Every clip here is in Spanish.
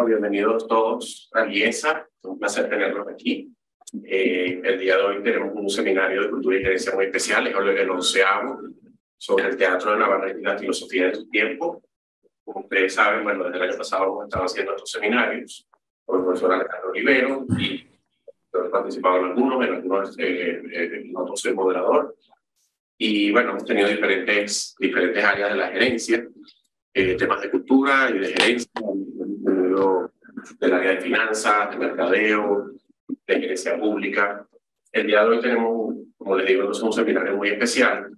bienvenidos todos a IESA. Es un placer tenerlos aquí. El día de hoy tenemos un seminario de cultura y gerencia muy especial, es el 11º, sobre el teatro de Navarrete y la filosofía de su tiempo. Como ustedes saben, bueno, desde el año pasado hemos estado haciendo estos seminarios con el profesor Alejandro Rivero y he participado en algunos no soy moderador. Y bueno, hemos tenido diferentes áreas de la gerencia, temas de cultura y de gerencia, del área de finanzas, de mercadeo, de gerencia pública. El día de hoy tenemos, como les digo, un seminario muy especial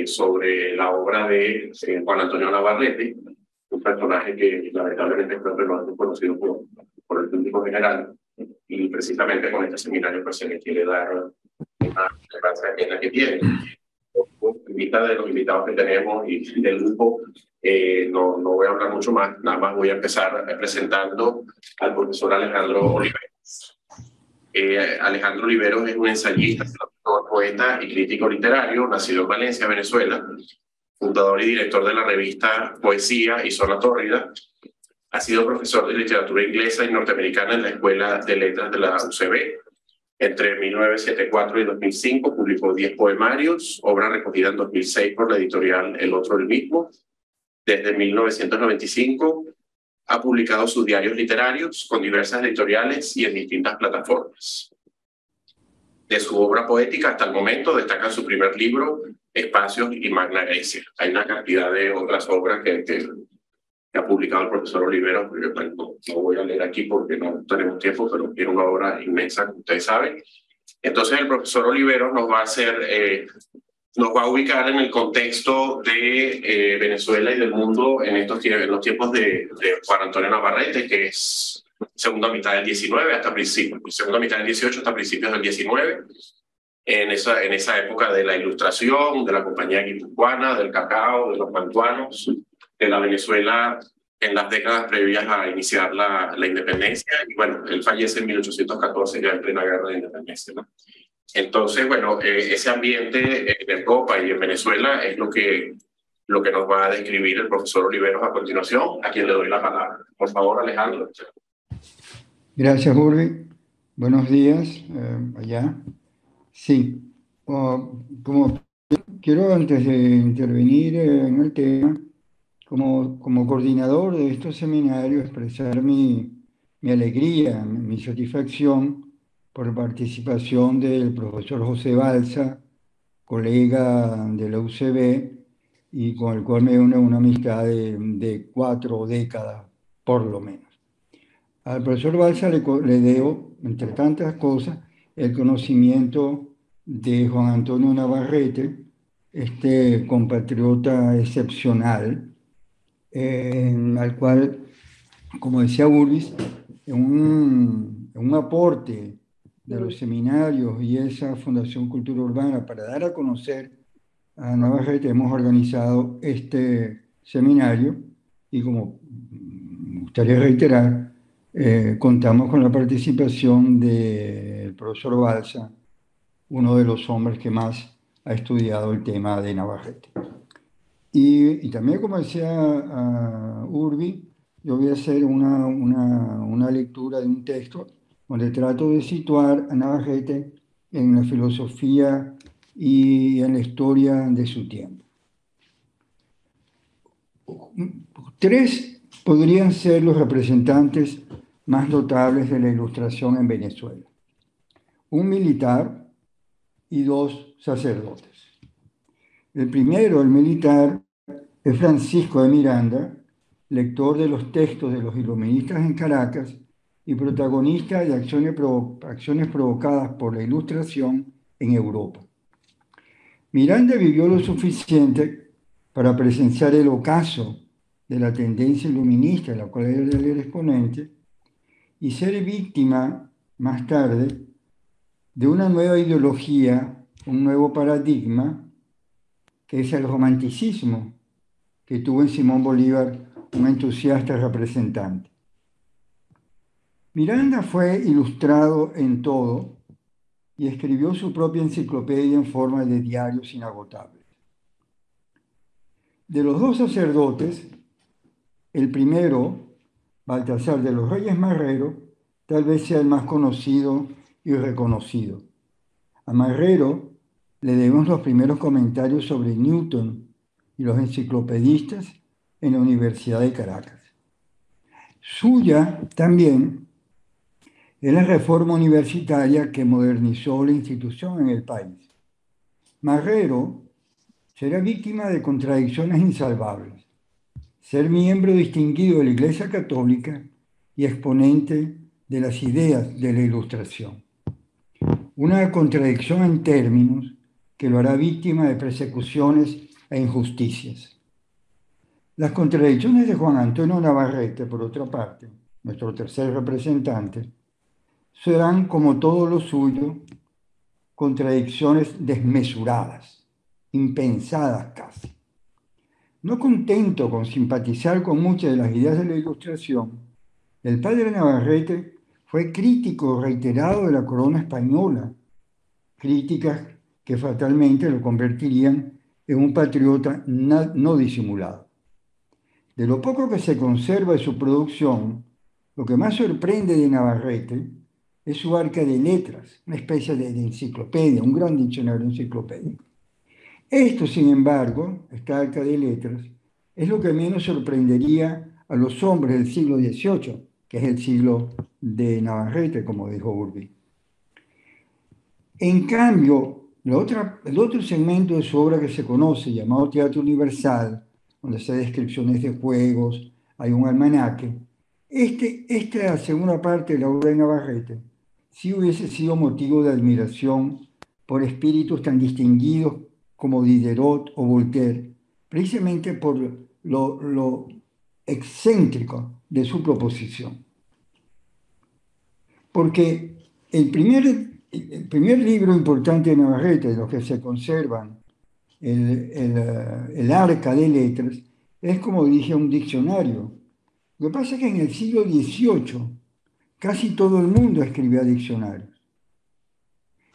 sobre la obra de Juan Antonio Navarrete, un personaje que lamentablemente creo que no es conocido por el público general, y precisamente con este seminario pues se le quiere dar una relevancia en la que tiene. En vista de los invitados que tenemos y del grupo, no voy a hablar mucho más, nada más voy a empezar presentando al profesor Alejandro Oliveros. Alejandro Oliveros es un ensayista, poeta y crítico literario, nacido en Valencia, Venezuela, fundador y director de la revista Poesía y Zona Tórrida. Ha sido profesor de literatura inglesa y norteamericana en la Escuela de Letras de la UCB. Entre 1974 y 2005 publicó 10 poemarios, obra recogida en 2006 por la editorial El Otro el Mismo. Desde 1995 ha publicado sus diarios literarios con diversas editoriales y en distintas plataformas. De su obra poética hasta el momento destacan su primer libro, Espacios y Magna Grecia. Hay una cantidad de otras obras que ha publicado el profesor Oliveros, no voy a leer aquí porque no tenemos tiempo, pero tiene una obra inmensa, como ustedes saben. Entonces el profesor Oliveros nos va a ubicar en el contexto de Venezuela y del mundo en los tiempos de Juan Antonio Navarrete, que es segunda mitad del 19 hasta principios, segunda mitad del 18 hasta principios del 19, en esa época de la Ilustración, de la Compañía Guipuzcoana, del cacao, de los mantuanos, de la Venezuela en las décadas previas a iniciar la independencia. Y bueno, él fallece en 1814, ya en plena guerra de independencia, ¿no? Entonces, bueno, ese ambiente en Europa y en Venezuela es lo que nos va a describir el profesor Oliveros a continuación, a quien le doy la palabra. Por favor, Alejandro. Gracias, Urbi. Buenos días, allá. Sí, como quiero antes de intervenir en el tema, como coordinador de estos seminarios, expresar mi alegría, mi satisfacción por la participación del profesor José Balsa, colega de la UCB, y con el cual me une una amistad de 4 décadas, por lo menos. Al profesor Balsa le debo, entre tantas cosas, el conocimiento de Juan Antonio Navarrete, este compatriota excepcional, al cual, como decía Urbis, un aporte de los seminarios y esa Fundación Cultura Urbana para dar a conocer a Navarrete, hemos organizado este seminario y, como me gustaría reiterar, contamos con la participación del profesor Balsa, uno de los hombres que más ha estudiado el tema de Navarrete. Y también, como decía Urbi, yo voy a hacer una lectura de un texto donde trato de situar a Navarrete en la filosofía y en la historia de su tiempo. 3 podrían ser los representantes más notables de la Ilustración en Venezuela: un militar y 2 sacerdotes. El primero, el militar, es Francisco de Miranda, lector de los textos de los iluministas en Caracas y protagonista de acciones provocadas por la Ilustración en Europa. Miranda vivió lo suficiente para presenciar el ocaso de la tendencia iluminista, de la cual él era el exponente, y ser víctima más tarde de una nueva ideología, un nuevo paradigma, que es el romanticismo, que tuvo en Simón Bolívar un entusiasta representante. Miranda fue ilustrado en todo y escribió su propia enciclopedia en forma de diarios inagotables. De los 2 sacerdotes, el primero Baltasar de los Reyes Marrero tal vez sea el más conocido y reconocido. A Marrero le debemos los primeros comentarios sobre Newton y los enciclopedistas en la Universidad de Caracas. Suya también es la reforma universitaria que modernizó la institución en el país. Marrero será víctima de contradicciones insalvables. Ser miembro distinguido de la Iglesia Católica y exponente de las ideas de la Ilustración. Una contradicción en términos que lo hará víctima de persecuciones e injusticias. Las contradicciones de Juan Antonio Navarrete, por otra parte, nuestro tercer representante, serán, como todo lo suyo, contradicciones desmesuradas, impensadas casi. No contento con simpatizar con muchas de las ideas de la Ilustración, el padre Navarrete fue crítico reiterado de la corona española, críticas que fatalmente lo convertirían en un patriota no disimulado. De lo poco que se conserva de su producción, lo que más sorprende de Navarrete es su arca de letras, una especie de enciclopedia, un gran diccionario enciclopédico. Esto, sin embargo, esta arca de letras, es lo que menos sorprendería a los hombres del siglo XVIII, que es el siglo de Navarrete, como dijo Urbi. En cambio, el otro segmento de su obra que se conoce, llamado Teatro Universal, donde se hay descripciones de juegos, hay un almanaque, esta segunda parte de la obra de Navarrete sí hubiese sido motivo de admiración por espíritus tan distinguidos como Diderot o Voltaire, precisamente por lo excéntrico de su proposición. Porque el primer libro importante de Navarrete, de los que se conservan, el Arca de Letras, es, como dije, un diccionario. Lo que pasa es que en el siglo XVIII casi todo el mundo escribía diccionarios.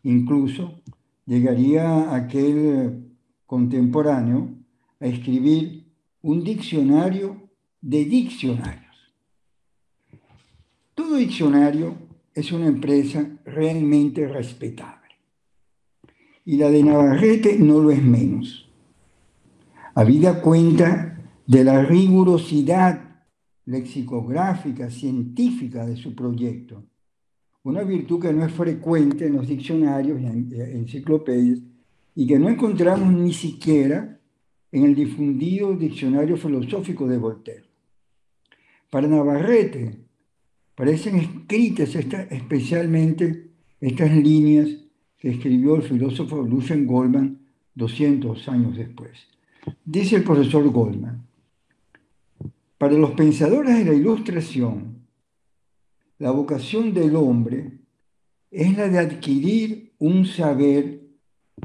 Incluso llegaría aquel contemporáneo a escribir un diccionario de diccionarios. Todo diccionario es una empresa realmente respetable. Y la de Navarrete no lo es menos. Habida cuenta de la rigurosidad lexicográfica, científica de su proyecto, una virtud que no es frecuente en los diccionarios y en enciclopedias y que no encontramos ni siquiera en el difundido diccionario filosófico de Voltaire. Para Navarrete parecen escritas especialmente estas líneas que escribió el filósofo Lucien Goldman 200 años después. Dice el profesor Goldman: para los pensadores de la Ilustración, la vocación del hombre es la de adquirir un saber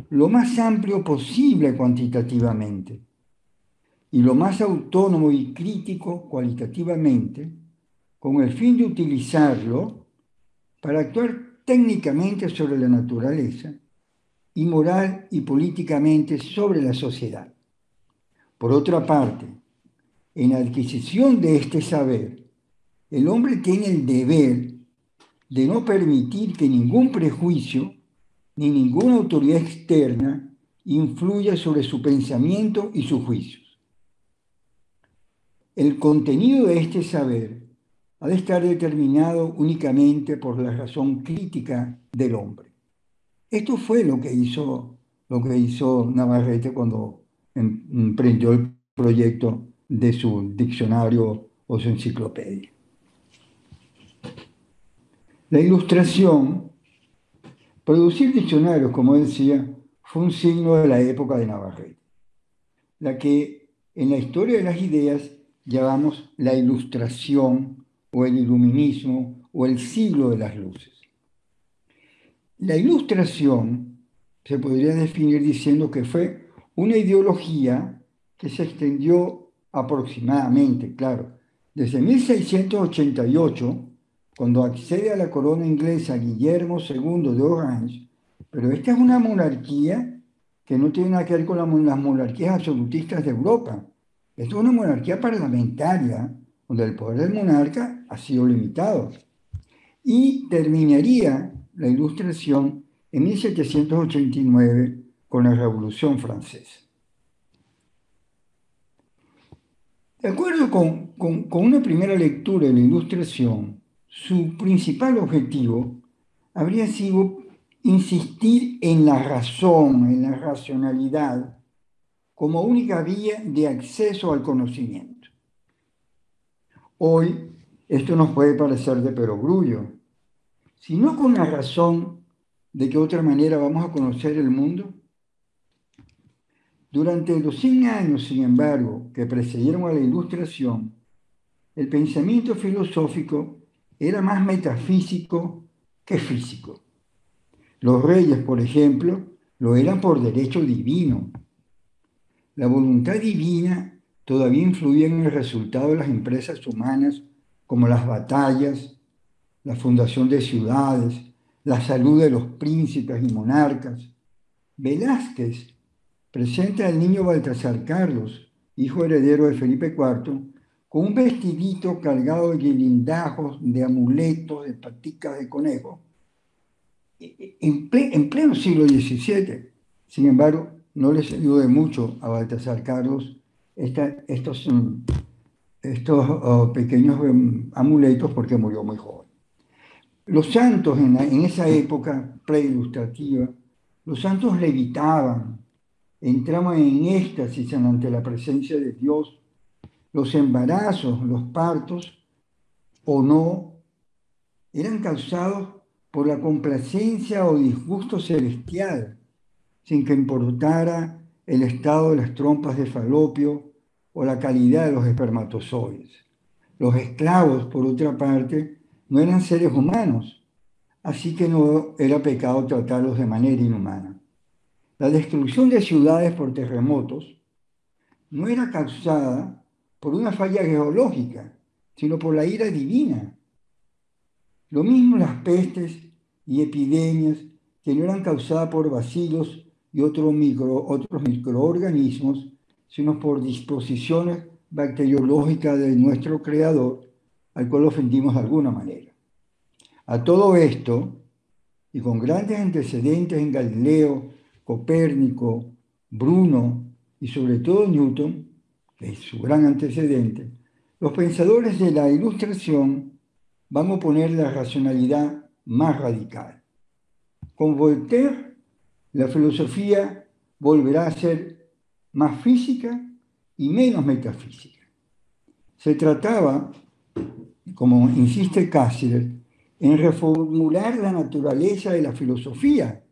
lo más amplio posible cuantitativamente y lo más autónomo y crítico cualitativamente, con el fin de utilizarlo para actuar técnicamente sobre la naturaleza y moral y políticamente sobre la sociedad. Por otra parte, en la adquisición de este saber, el hombre tiene el deber de no permitir que ningún prejuicio ni ninguna autoridad externa influya sobre su pensamiento y sus juicios. El contenido de este saber ha de estar determinado únicamente por la razón crítica del hombre. Esto fue lo que hizo Navarrete cuando emprendió el proyecto de su diccionario o su enciclopedia. La Ilustración, producir diccionarios, como decía, fue un signo de la época de Navarrete, la que en la historia de las ideas llamamos la Ilustración o el Iluminismo o el siglo de las luces. La Ilustración se podría definir diciendo que fue una ideología que se extendió aproximadamente, claro, desde 1688, cuando accede a la corona inglesa Guillermo II de Orange, pero esta es una monarquía que no tiene nada que ver con las monarquías absolutistas de Europa. Esto es una monarquía parlamentaria donde el poder del monarca ha sido limitado. Y terminaría la Ilustración en 1789 con la Revolución Francesa. De acuerdo con una primera lectura de la Ilustración, su principal objetivo habría sido insistir en la razón, en la racionalidad, como única vía de acceso al conocimiento. Hoy esto nos puede parecer de perogrullo, si no con la razón de qué otra manera vamos a conocer el mundo. Durante los 100 años, sin embargo, que precedieron a la Ilustración, el pensamiento filosófico era más metafísico que físico. Los reyes, por ejemplo, lo eran por derecho divino. La voluntad divina todavía influía en el resultado de las empresas humanas, como las batallas, la fundación de ciudades, la salud de los príncipes y monarcas. Velázquez presenta al niño Baltasar Carlos, hijo heredero de Felipe IV, con un vestidito cargado de guirindajos, de amuletos, de paticas de conejo, en pleno siglo XVII. Sin embargo, no le sirvió de mucho a Baltasar Carlos estos pequeños amuletos porque murió muy joven. Los santos en esa época preilustrativa, los santos levitaban, entraban en éxtasis ante la presencia de Dios. Los embarazos, los partos o no, eran causados por la complacencia o disgusto celestial, sin que importara el estado de las trompas de Falopio o la calidad de los espermatozoides. Los esclavos, por otra parte, no eran seres humanos, así que no era pecado tratarlos de manera inhumana. La destrucción de ciudades por terremotos no era causada por una falla geológica, sino por la ira divina. Lo mismo las pestes y epidemias que no eran causadas por bacilos y otros microorganismos, sino por disposiciones bacteriológicas de nuestro Creador, al cual ofendimos de alguna manera. A todo esto, y con grandes antecedentes en Galileo, Copérnico, Bruno y sobre todo Newton, que es su gran antecedente, los pensadores de la Ilustración van a oponer la racionalidad más radical. Con Voltaire, la filosofía volverá a ser más física y menos metafísica. Se trataba, como insiste Cassirer, en reformular la naturaleza de la filosofía,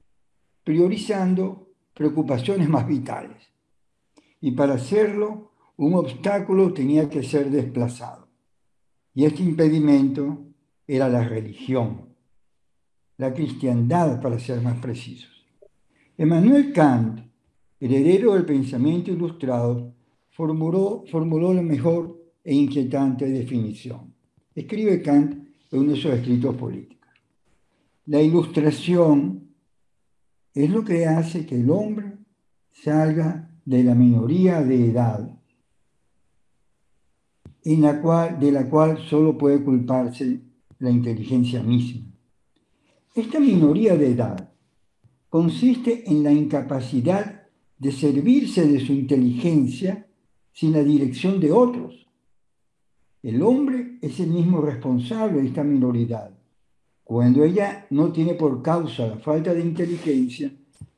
priorizando preocupaciones más vitales. Y para hacerlo, un obstáculo tenía que ser desplazado. Y este impedimento era la religión, la cristiandad, para ser más precisos. Immanuel Kant, heredero del pensamiento ilustrado, formuló la mejor e inquietante definición. Escribe Kant en uno de sus escritos políticos. La Ilustración es lo que hace que el hombre salga de la minoría de edad, de la cual solo puede culparse la inteligencia misma. Esta minoría de edad consiste en la incapacidad de servirse de su inteligencia sin la dirección de otros. El hombre es el mismo responsable de esta minoridad, cuando ella no tiene por causa la falta de inteligencia,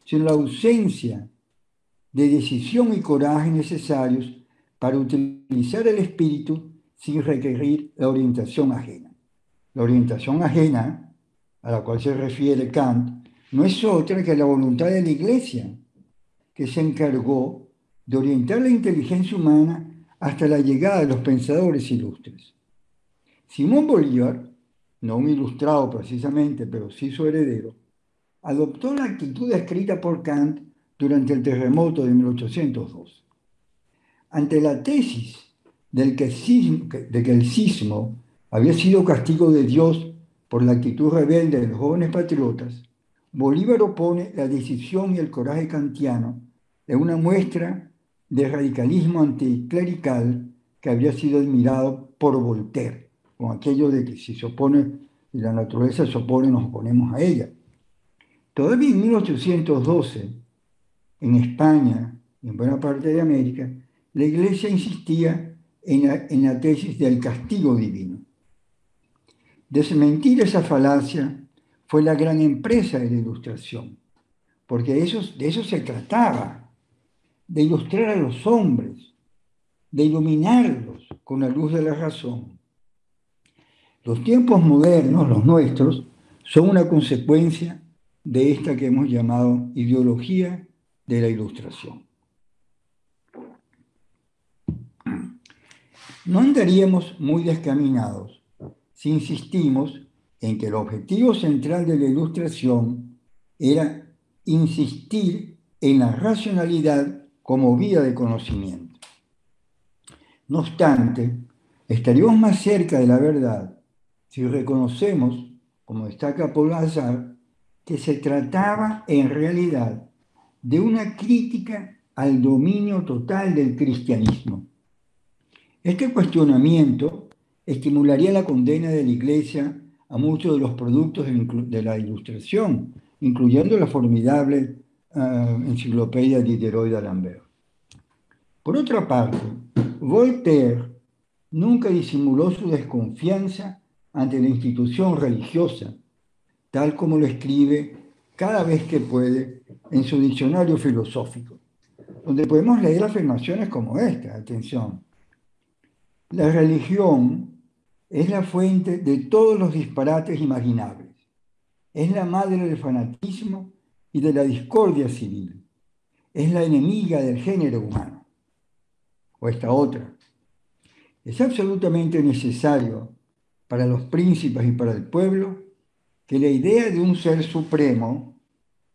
sino la ausencia de decisión y coraje necesarios para utilizar el espíritu sin requerir la orientación ajena. La orientación ajena, a la cual se refiere Kant, no es otra que la voluntad de la Iglesia, que se encargó de orientar la inteligencia humana hasta la llegada de los pensadores ilustres. Simón Bolívar, no un ilustrado precisamente, pero sí su heredero, adoptó la actitud descrita por Kant durante el terremoto de 1802. Ante la tesis de que el sismo había sido castigo de Dios por la actitud rebelde de los jóvenes patriotas, Bolívar opone la decisión y el coraje kantiano en una muestra de radicalismo anticlerical que habría sido admirado por Voltaire, con aquello de que si se opone, si la naturaleza se opone, nos oponemos a ella. Todavía en 1812, en España y en buena parte de América, la Iglesia insistía en la tesis del castigo divino. Desmentir esa falacia fue la gran empresa de la Ilustración, porque de eso se trataba, de ilustrar a los hombres, de iluminarlos con la luz de la razón. Los tiempos modernos, los nuestros, son una consecuencia de esta que hemos llamado ideología de la Ilustración. No andaríamos muy descaminados si insistimos en que el objetivo central de la Ilustración era insistir en la racionalidad como vía de conocimiento. No obstante, estaríamos más cerca de la verdad si reconocemos, como destaca Paul Hazard, que se trataba en realidad de una crítica al dominio total del cristianismo. Este cuestionamiento estimularía la condena de la Iglesia a muchos de los productos de la Ilustración, incluyendo la formidable enciclopedia de Diderot y d'Alembert. Por otra parte, Voltaire nunca disimuló su desconfianza ante la institución religiosa, tal como lo escribe cada vez que puede en su diccionario filosófico, donde podemos leer afirmaciones como esta, atención. La religión es la fuente de todos los disparates imaginables. Es la madre del fanatismo y de la discordia civil. Es la enemiga del género humano. O esta otra. Es absolutamente necesario para los príncipes y para el pueblo que la idea de un ser supremo,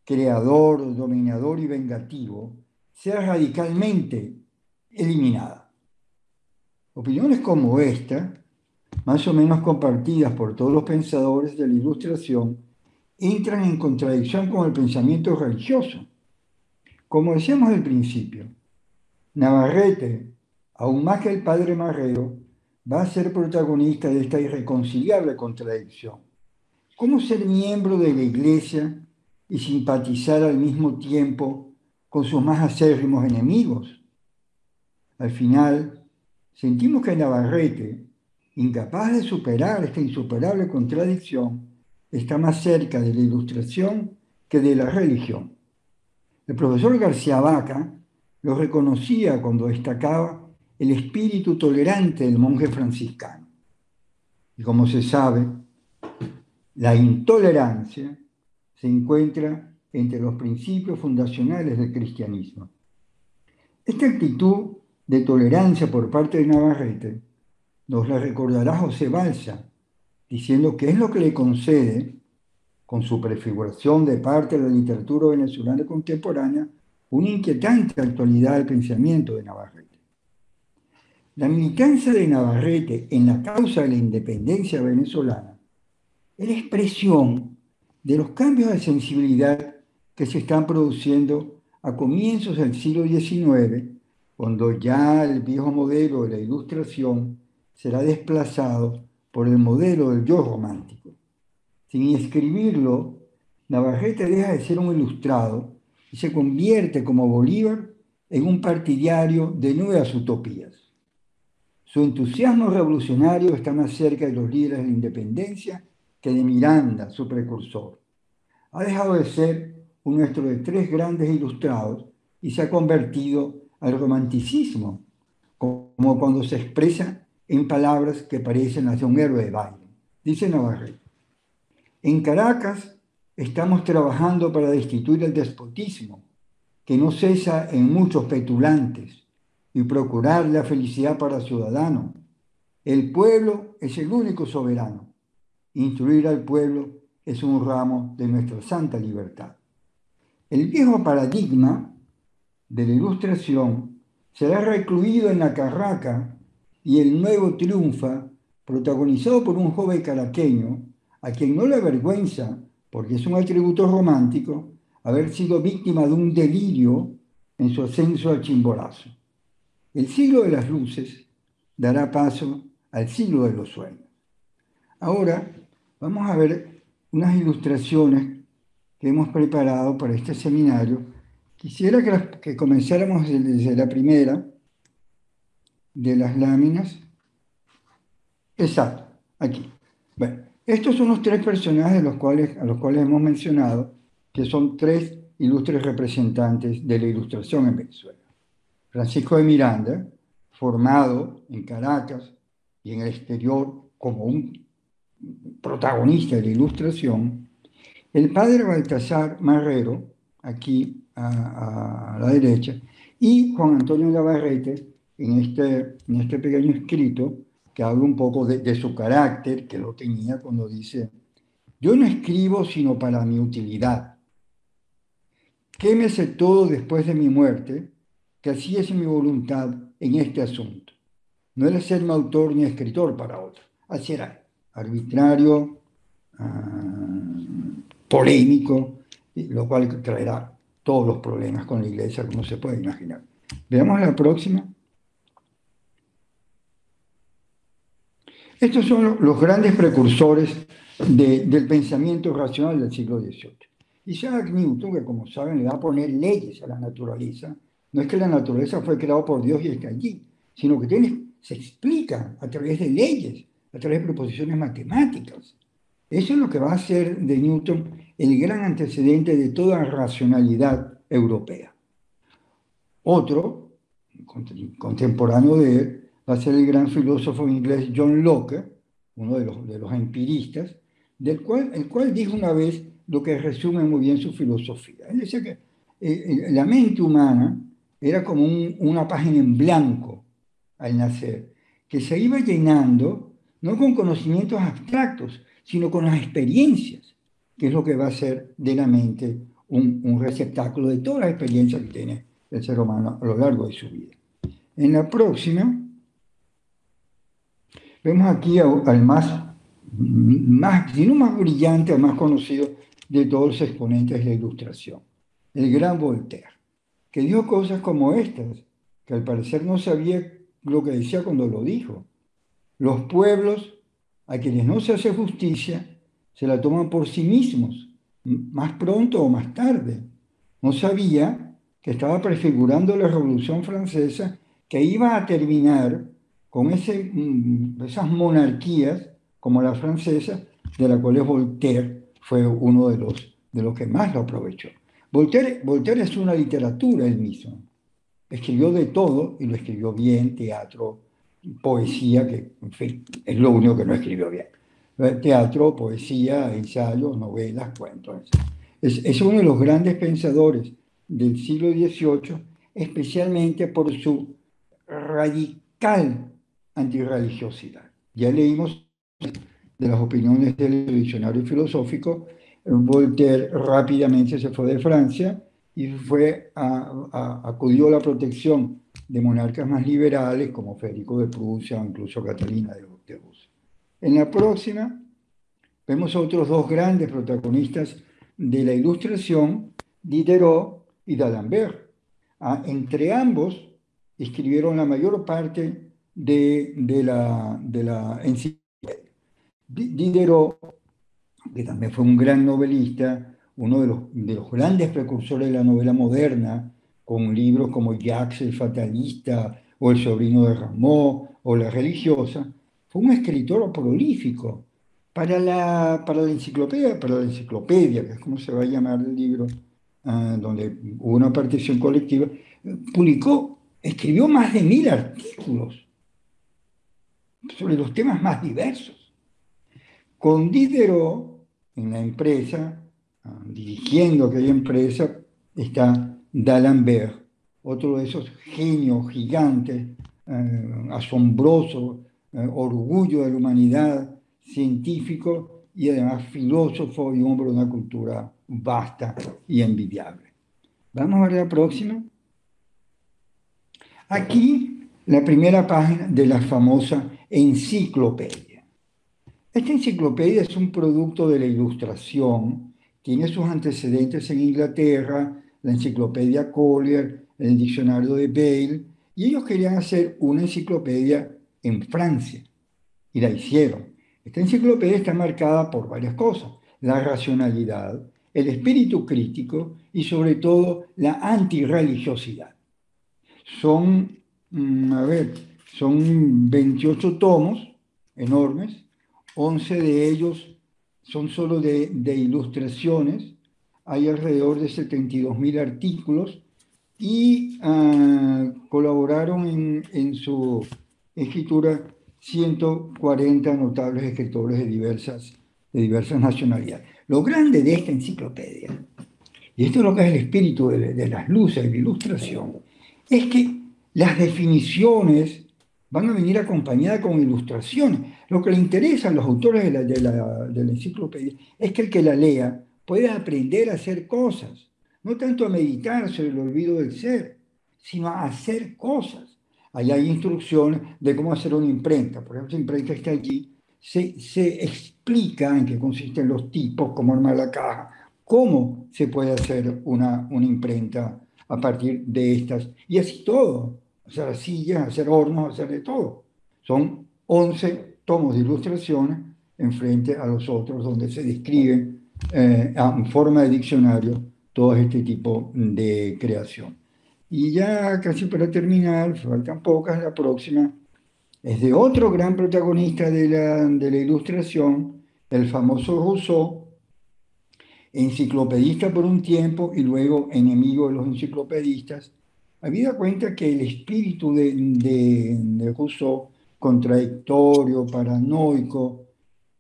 creador, dominador y vengativo, sea radicalmente eliminada. Opiniones como esta, más o menos compartidas por todos los pensadores de la Ilustración, entran en contradicción con el pensamiento religioso. Como decíamos al principio, Navarrete, aún más que el padre Marrero, va a ser protagonista de esta irreconciliable contradicción. ¿Cómo ser miembro de la Iglesia y simpatizar al mismo tiempo con sus más acérrimos enemigos? Al final, sentimos que Navarrete, incapaz de superar esta insuperable contradicción, está más cerca de la Ilustración que de la religión. El profesor García Vaca lo reconocía cuando destacaba el espíritu tolerante del monje franciscano. Y como se sabe, la intolerancia se encuentra entre los principios fundacionales del cristianismo. Esta actitud de tolerancia por parte de Navarrete nos la recordará José Balsa, diciendo que es lo que le concede, con su prefiguración de parte de la literatura venezolana contemporánea, una inquietante actualidad al pensamiento de Navarrete. La militancia de Navarrete en la causa de la independencia venezolana es la expresión de los cambios de sensibilidad que se están produciendo a comienzos del siglo XIX, cuando ya el viejo modelo de la Ilustración será desplazado por el modelo del yo romántico. Sin escribirlo, Navarrete deja de ser un ilustrado y se convierte, como Bolívar, en un partidario de nuevas utopías. Su entusiasmo revolucionario está más cerca de los líderes de la independencia que de Miranda, su precursor. Ha dejado de ser un nuestro de tres grandes ilustrados y se ha convertido al romanticismo, como cuando se expresa en palabras que parecen las de un héroe de baile. Dice Navarrete: en Caracas estamos trabajando para destituir el despotismo, que no cesa en muchos petulantes, y procurar la felicidad para el ciudadano. El pueblo es el único soberano. Instruir al pueblo es un ramo de nuestra santa libertad. El viejo paradigma de la Ilustración será recluido en la carraca y el nuevo triunfa, protagonizado por un joven caraqueño a quien no le avergüenza, porque es un atributo romántico, haber sido víctima de un delirio en su ascenso al Chimborazo. El siglo de las luces dará paso al siglo de los sueños. Ahora vamos a ver unas ilustraciones que hemos preparado para este seminario. Quisiera que comenzáramos desde la primera de las láminas. Exacto, aquí. Bueno, estos son los tres personajes a los cuales hemos mencionado, que son tres ilustres representantes de la ilustración en Venezuela. Francisco de Miranda, formado en Caracas y en el exterior como un protagonista de la ilustración. El padre Baltasar Marrero, aquí a la derecha, y Juan Antonio Navarrete, en este pequeño escrito, que habla un poco de su carácter, que lo tenía cuando dice: yo no escribo sino para mi utilidad. Quémese todo después de mi muerte, que así es mi voluntad en este asunto. No era serme autor ni escritor para otro. Así era, arbitrario, polémico, lo cual traerá todos los problemas con la iglesia, como se puede imaginar. Veamos la próxima. Estos son los grandes precursores del pensamiento racional del siglo XVIII. Isaac Newton, que como saben le va a poner leyes a la naturaleza, no es que la naturaleza fue creada por Dios y está allí, sino que se explica a través de leyes, a través de proposiciones matemáticas. Eso es lo que va a hacer de Newton el gran antecedente de toda racionalidad europea. Otro, contemporáneo de él, va a ser el gran filósofo inglés John Locke, uno de los empiristas, el cual dijo una vez lo que resume muy bien su filosofía. Él decía que la mente humana era como una página en blanco al nacer, que se iba llenando no con conocimientos abstractos, sino con las experiencias, que es lo que va a ser de la mente un receptáculo de todas las experiencias que tiene el ser humano a lo largo de su vida. En la próxima, vemos aquí al si no más brillante, al más conocido de todos los exponentes de la Ilustración, el gran Voltaire, que dijo cosas como estas, que al parecer no sabía lo que decía cuando lo dijo. Los pueblos a quienes no se hace justicia se la toman por sí mismos, más pronto o más tarde. No sabía que estaba prefigurando la Revolución Francesa, que iba a terminar con esas monarquías como la francesa, de la cual Voltaire fue uno de los que más lo aprovechó. Voltaire es una literatura él mismo. Escribió de todo y lo escribió bien: teatro, poesía, que en fin, es lo único que no escribió bien. Teatro, poesía, ensayos, novelas, cuentos. Es uno de los grandes pensadores del siglo XVIII, especialmente por su radical antirreligiosidad. Ya leímos de las opiniones del diccionario filosófico. Voltaire rápidamente se fue de Francia y acudió a la protección de monarcas más liberales como Federico de Prusia o incluso Catalina de Rusia. En la próxima vemos a otros dos grandes protagonistas de la Ilustración, Diderot y d'Alembert. Entre ambos escribieron la mayor parte de la enciclopedia. Diderot, que también fue un gran novelista, uno de los grandes precursores de la novela moderna, con libros como Jacques el Fatalista, o El sobrino de Rameau, o La religiosa, fue un escritor prolífico. Para la enciclopedia, que es como se va a llamar el libro, donde hubo una partición colectiva, escribió más de 1000 artículos sobre los temas más diversos. Con Diderot, en la empresa, dirigiendo aquella empresa, está d'Alembert, otro de esos genios gigantes, asombroso, orgullo de la humanidad, científico y además filósofo y hombre de una cultura vasta y envidiable. Vamos a ver la próxima. Aquí la primera página de la famosa enciclopedia. Esta enciclopedia es un producto de la Ilustración, tiene sus antecedentes en Inglaterra, la enciclopedia Collier, el diccionario de Bayle, y ellos querían hacer una enciclopedia en Francia y la hicieron. Esta enciclopedia está marcada por varias cosas: la racionalidad, el espíritu crítico y sobre todo la antirreligiosidad. Son, a ver, son 28 tomos enormes, 11 de ellos son solo de ilustraciones, hay alrededor de 72.000 artículos y colaboraron en su escritura 140 notables escritores de diversas nacionalidades. Lo grande de esta enciclopedia, y esto es lo que es el espíritu de las luces, de la ilustración, es que las definiciones van a venir acompañadas con ilustraciones. Lo que le interesa a los autores de la enciclopedia es que el que la lea pueda aprender a hacer cosas, no tanto a meditar sobre el olvido del ser, sino a hacer cosas. Ahí hay instrucciones de cómo hacer una imprenta. Por ejemplo, la imprenta está allí, se explica en qué consisten los tipos, cómo armar la caja, cómo se puede hacer una imprenta a partir de estas. Y así todo, hacer sillas, hacer hornos, hacer de todo. Son 11 tomos de ilustraciones enfrente a los otros, donde se describen en forma de diccionario todo este tipo de creación. Y ya casi para terminar, faltan pocas, la próxima es de otro gran protagonista de la ilustración, el famoso Rousseau, enciclopedista por un tiempo y luego enemigo de los enciclopedistas. Habida cuenta que el espíritu de Rousseau, contradictorio, paranoico,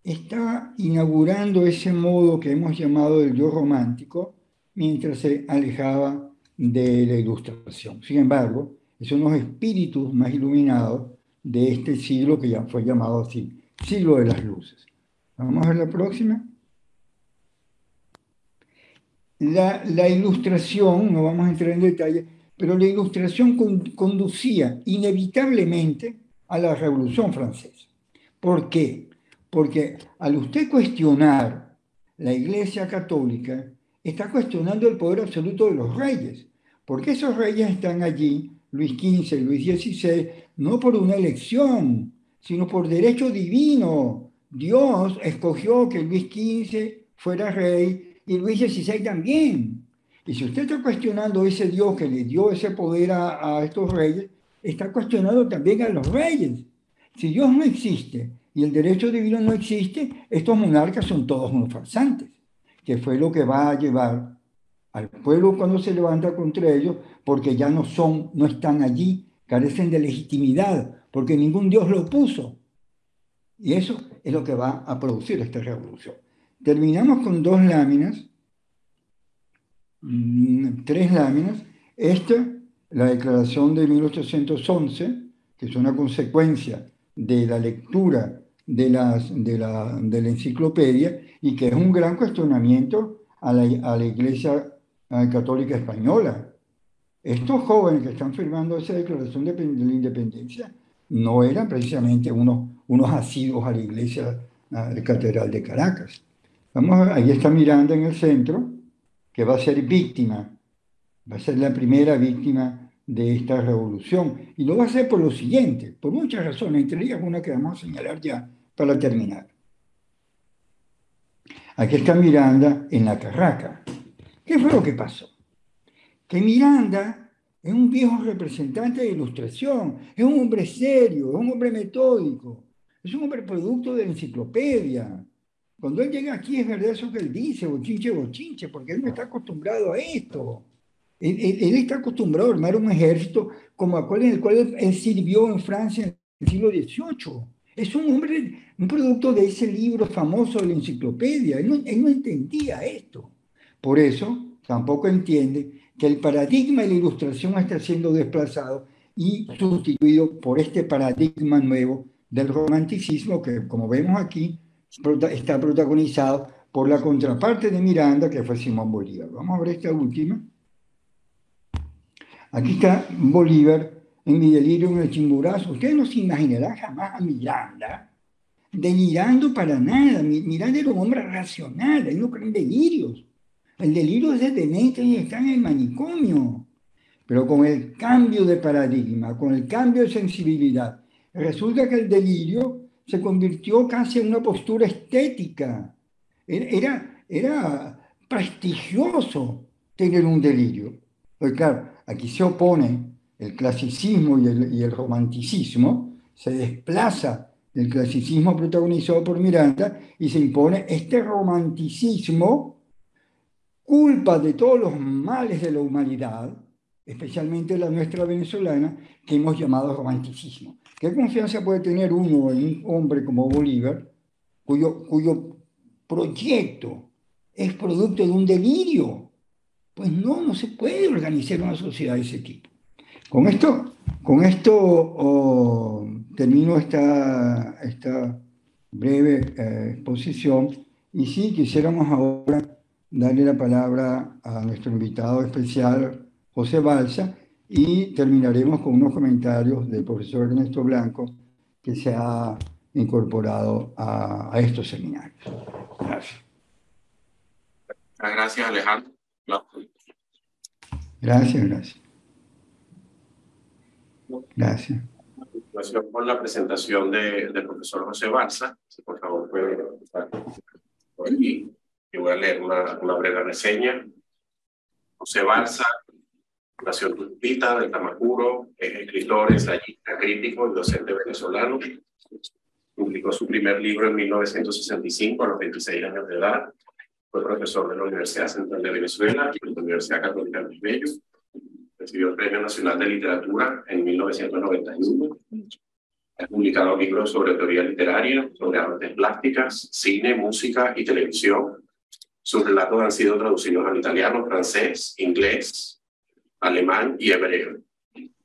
está inaugurando ese modo que hemos llamado el yo romántico, mientras se alejaba de la ilustración. Sin embargo, son los espíritus más iluminados de este siglo que ya fue llamado así, siglo de las luces. Vamos a ver la próxima. La ilustración, no vamos a entrar en detalle, pero la ilustración conducía inevitablemente a la Revolución Francesa. ¿Por qué? Porque al usted cuestionar la Iglesia Católica, está cuestionando el poder absoluto de los reyes, porque esos reyes están allí, Luis XV, Luis XVI, no por una elección, sino por derecho divino. Dios escogió que Luis XV fuera rey y Luis XVI también. Y si usted está cuestionando ese Dios que le dio ese poder a estos reyes, está cuestionando también a los reyes. Si Dios no existe y el derecho divino no existe, estos monarcas son todos unos farsantes, que fue lo que va a llevar al pueblo cuando se levanta contra ellos, porque ya no están allí, carecen de legitimidad, porque ningún Dios lo puso. Y eso es lo que va a producir esta revolución. Terminamos con 2 láminas, 3 láminas. Esta, la declaración de 1811, que es una consecuencia de la lectura de la enciclopedia y que es un gran cuestionamiento a la Iglesia Católica Española. Estos jóvenes que están firmando esa declaración de la independencia no eran precisamente unos asiduos a la Iglesia Catedral de Caracas. Ahí está Miranda en el centro, que va a ser víctima, va a ser la primera víctima de esta revolución. Y lo va a hacer por lo siguiente, por muchas razones, entre ellas una que vamos a señalar ya para terminar. Aquí está Miranda en la Carraca. ¿Qué fue lo que pasó? Que Miranda es un viejo representante de ilustración, es un hombre serio, es un hombre metódico, es un hombre producto de la enciclopedia. Cuando él llega aquí es verdad eso que él dice, bochinche, bochinche, porque él no está acostumbrado a esto. Él está acostumbrado a armar un ejército como aquel en el cual él sirvió en Francia en el siglo XVIII. Es un hombre, un producto de ese libro famoso de la enciclopedia. Él no entendía esto. Por eso tampoco entiende que el paradigma de la ilustración está siendo desplazado y sustituido por este paradigma nuevo del romanticismo que, como vemos aquí, está protagonizado por la contraparte de Miranda, que fue Simón Bolívar. Vamos a ver esta última. Aquí está Bolívar en Mi delirio en el Chimborazo. Ustedes no se imaginarán jamás a Miranda delirando para nada. Miranda era un hombre racional, él no cree en delirios. El delirio es de demente y está en el manicomio. Pero con el cambio de paradigma, con el cambio de sensibilidad Resulta que el delirio se convirtió casi en una postura estética. Era prestigioso tener un delirio. Porque claro, aquí se opone el clasicismo y el romanticismo, se desplaza del clasicismo protagonizado por Miranda y se impone este romanticismo, culpa de todos los males de la humanidad, especialmente la nuestra venezolana, que hemos llamado romanticismo. ¿Qué confianza puede tener uno en un hombre como Bolívar, cuyo proyecto es producto de un delirio? Pues no se puede organizar una sociedad de ese tipo. Con esto termino esta breve exposición y sí, quisiéramos ahora darle la palabra a nuestro invitado especial, José Balsa, y terminaremos con unos comentarios del profesor Ernesto Blanco, que se ha incorporado a estos seminarios. Gracias. Gracias, Alejandro. Gracias. Gracias. Con la presentación del profesor José Balsa, si por favor puede pasar por aquí. Yo voy a leer una breve reseña. José Balsa nació en Tuspita, del Tamacuro, es escritor, ensayista, crítico y docente venezolano. Publicó su primer libro en 1965, a los 26 años de edad. Fue profesor de la Universidad Central de Venezuela y de la Universidad Católica de Bello. Recibió el Premio Nacional de Literatura en 1991. Ha publicado libros sobre teoría literaria, sobre artes plásticas, cine, música y televisión. Sus relatos han sido traducidos al italiano, francés, inglés, alemán y hebreo.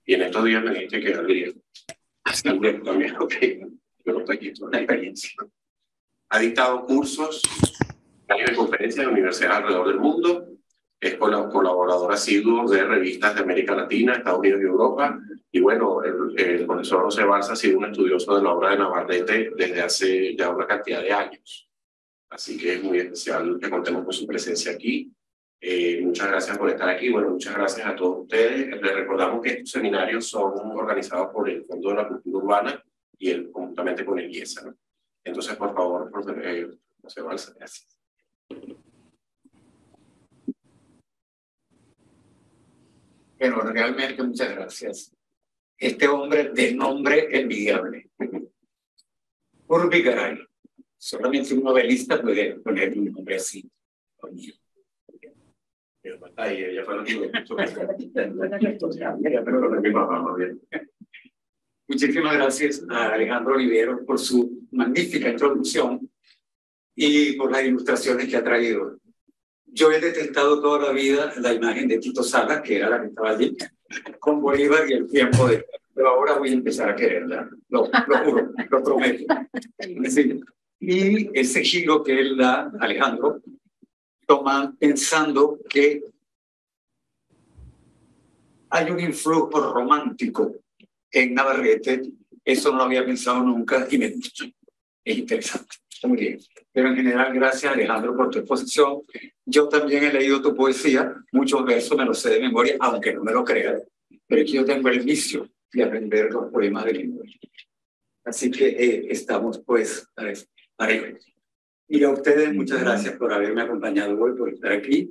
Y en estos días me dijiste que era griego. Hasta el griego también, ok. Yo no estoy aquí, es una experiencia. Ha dictado cursos de conferencias en universidades alrededor del mundo. Es colaborador asiduo de revistas de América Latina, Estados Unidos y Europa. Y bueno, el profesor José Balsa ha sido un estudioso de la obra de Navarrete desde hace ya una cantidad de años. Así que es muy especial que contemos con su presencia aquí. Muchas gracias por estar aquí. Bueno, muchas gracias a todos ustedes. Les recordamos que estos seminarios son organizados por el Fondo de la Cultura Urbana y conjuntamente con el IESA, ¿no? Entonces, por favor, José Balsa, gracias. Bueno, realmente muchas gracias. Este hombre de nombre envidiable, Urbi Garay. Solamente un novelista puede poner un nombre así. Ahí, ya fue lo que Muchísimas gracias a Alejandro Olivero por su magnífica introducción y por las ilustraciones que ha traído. Yo he detestado toda la vida la imagen de Tito Salas, que era la que estaba allí, con Bolívar y el tiempo de... Pero ahora voy a empezar a quererla, lo juro, lo prometo. Sí. Y ese giro que él da, Alejandro, toma pensando que hay un influjo romántico en Navarrete. Eso no lo había pensado nunca y me gusta. Es interesante. Está muy bien. Pero en general, gracias, Alejandro, por tu exposición. Yo también he leído tu poesía. Muchos versos me los sé de memoria, aunque no me lo crean. Pero es que yo tengo el vicio de aprender los poemas de Lindbergh. Así que estamos, pues, parejos. Y a ustedes, muchas gracias por haberme acompañado hoy, por estar aquí.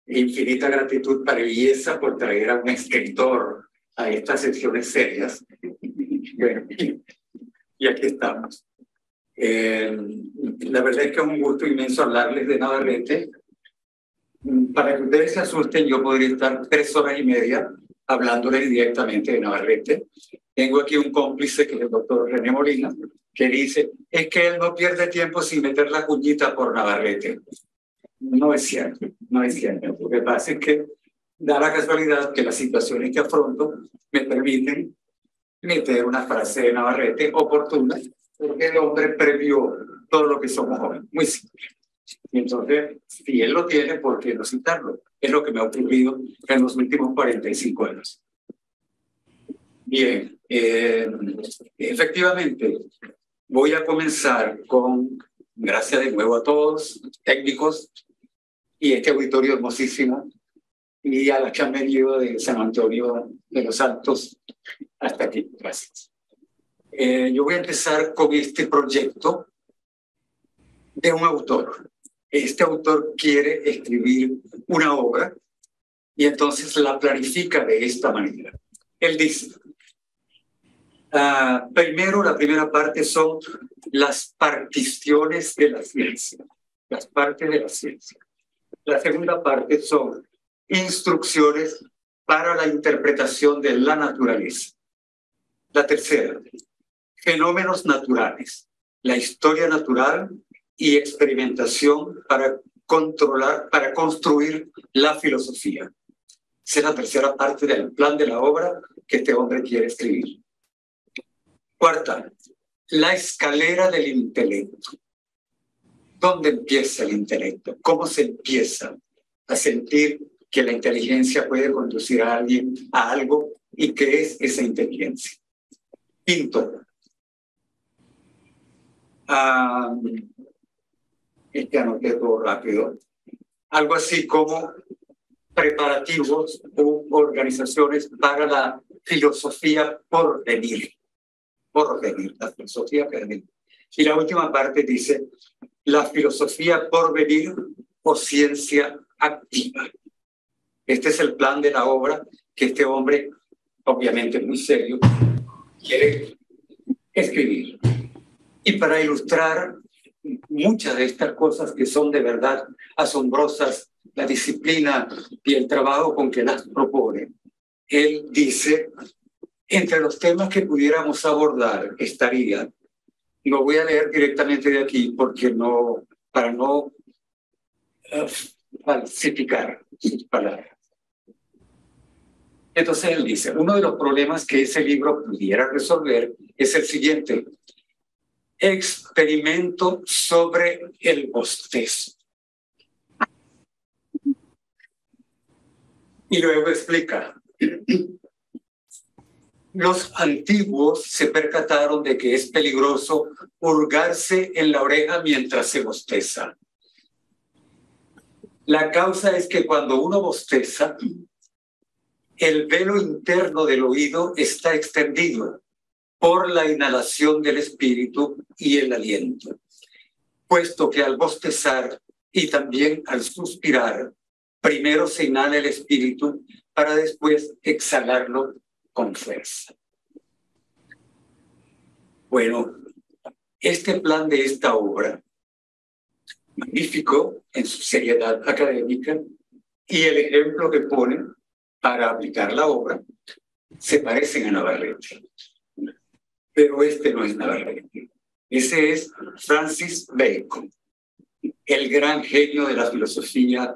Infinita gratitud para IESA por traer a un escritor a estas sesiones serias. Bueno, y aquí estamos. La verdad es que es un gusto inmenso hablarles de Navarrete. Para que ustedes se asusten, yo podría estar 3 horas y media hablándoles directamente de Navarrete. Tengo aquí un cómplice, que es el doctor René Molina, que dice, es que él no pierde tiempo sin meter la cuñita por Navarrete. No es cierto, no es cierto. Lo que pasa es que da la casualidad que las situaciones que afronto me permiten meter una frase de Navarrete oportuna, porque el hombre previó todo lo que somos hoy. Muy simple. Y entonces, si él lo tiene, ¿por qué no citarlo? Es lo que me ha ocurrido en los últimos 45 años. Bien, efectivamente, voy a comenzar con, gracias de nuevo a todos, técnicos, y este auditorio hermosísimo, y a las que han venido de San Antonio de los Altos hasta aquí. Gracias. Yo voy a empezar con este proyecto de un autor. Este autor quiere escribir una obra y entonces la planifica de esta manera. Él dice, primero, la primera parte son las particiones de la ciencia, las partes de la ciencia. La segunda parte son instrucciones para la interpretación de la naturaleza. La tercera, fenómenos naturales, la historia natural y experimentación para construir la filosofía. Esa es la tercera parte del plan de la obra que este hombre quiere escribir. Cuarta, la escalera del intelecto. ¿Dónde empieza el intelecto? ¿Cómo se empieza a sentir que la inteligencia puede conducir a alguien a algo y qué es esa inteligencia? Quinto, que anoté todo rápido, algo así como preparativos u organizaciones para la filosofía por venir, la filosofía por venir. Y la última parte dice, la filosofía por venir o ciencia activa. Este es el plan de la obra que este hombre, obviamente muy serio, quiere escribir. Y para ilustrar muchas de estas cosas que son de verdad asombrosas, la disciplina y el trabajo con que las propone, él dice, entre los temas que pudiéramos abordar estaría, lo voy a leer directamente de aquí porque no, para no falsificar sus palabras. Entonces él dice, uno de los problemas que ese libro pudiera resolver es el siguiente: experimento sobre el bostezo. Y luego explica, los antiguos se percataron de que es peligroso hurgarse en la oreja mientras se bosteza. La causa es que cuando uno bosteza, el velo interno del oído está extendido por la inhalación del espíritu y el aliento, puesto que al bostezar y también al suspirar, primero se inhala el espíritu para después exhalarlo con fuerza. Bueno, este plan de esta obra, magnífico en su seriedad académica, y el ejemplo que pone para aplicar la obra, se parecen a Navarrete. Pero este no es Navarrete. Ese es Francis Bacon, el gran genio de la filosofía,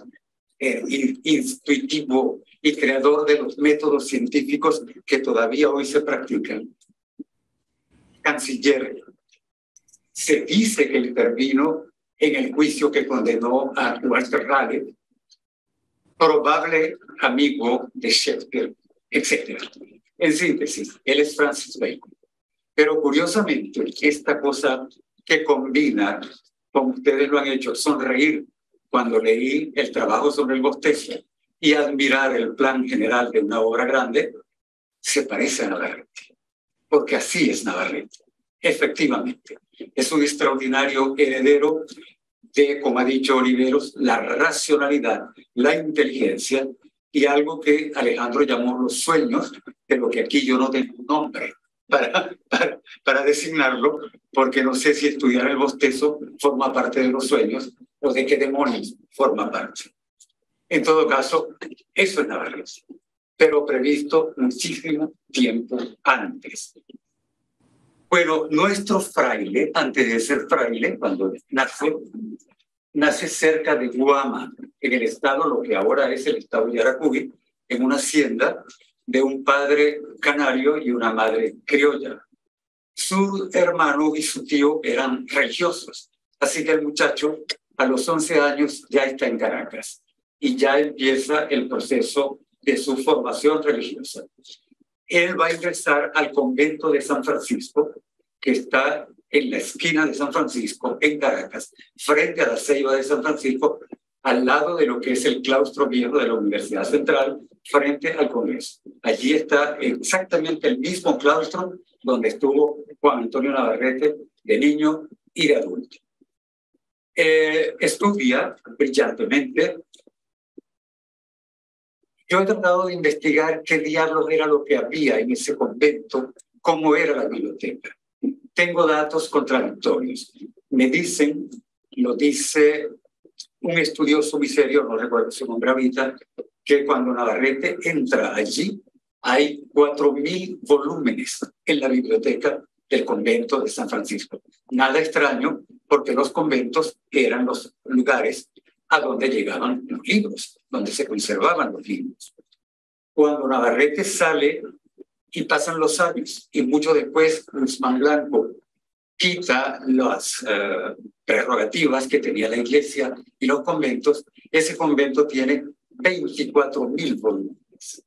intuitivo y creador de los métodos científicos que todavía hoy se practican. Canciller. Se dice que intervino en el juicio que condenó a Walter Raleigh, probable amigo de Shakespeare, etc. En síntesis, él es Francis Bacon. Pero curiosamente, esta cosa que combina, como ustedes lo han hecho, sonreír cuando leí el trabajo sobre el bostezo y admirar el plan general de una obra grande, se parece a Navarrete, porque así es Navarrete. Efectivamente, es un extraordinario heredero de, como ha dicho Oliveros, la racionalidad, la inteligencia y algo que Alejandro llamó los sueños, de lo que aquí yo no tengo un nombre para designarlo, porque no sé si estudiar el bostezo forma parte de los sueños o de qué demonios forma parte. En todo caso, eso es Navarrete, pero previsto muchísimo tiempo antes. Bueno, nuestro fraile, antes de ser fraile, cuando nace cerca de Guama, en el estado, lo que ahora es el estado de Yaracuy, en una hacienda de un padre canario y una madre criolla. Su hermano y su tío eran religiosos, así que el muchacho a los 11 años ya está en Caracas y ya empieza el proceso de su formación religiosa. Él va a ingresar al convento de San Francisco, que está en la esquina de San Francisco, en Caracas, frente a la Ceiba de San Francisco, al lado de lo que es el claustro viejo de la Universidad Central, frente al Congreso. Allí está exactamente el mismo claustro donde estuvo Juan Antonio Navarrete de niño y de adulto. Estudia brillantemente. Yo he tratado de investigar qué diablos era lo que había en ese convento, cómo era la biblioteca. Tengo datos contradictorios. Me dicen, lo dice un estudioso muy serio, no recuerdo su nombre ahorita, que cuando Navarrete entra allí, hay 4.000 volúmenes en la biblioteca del convento de San Francisco. Nada extraño, porque los conventos eran los lugares a donde llegaban los libros, donde se conservaban los libros. Cuando Navarrete sale y pasan los años, y mucho después Guzmán Blanco quita las prerrogativas que tenía la iglesia y los conventos, ese convento tiene 24.000 volúmenes.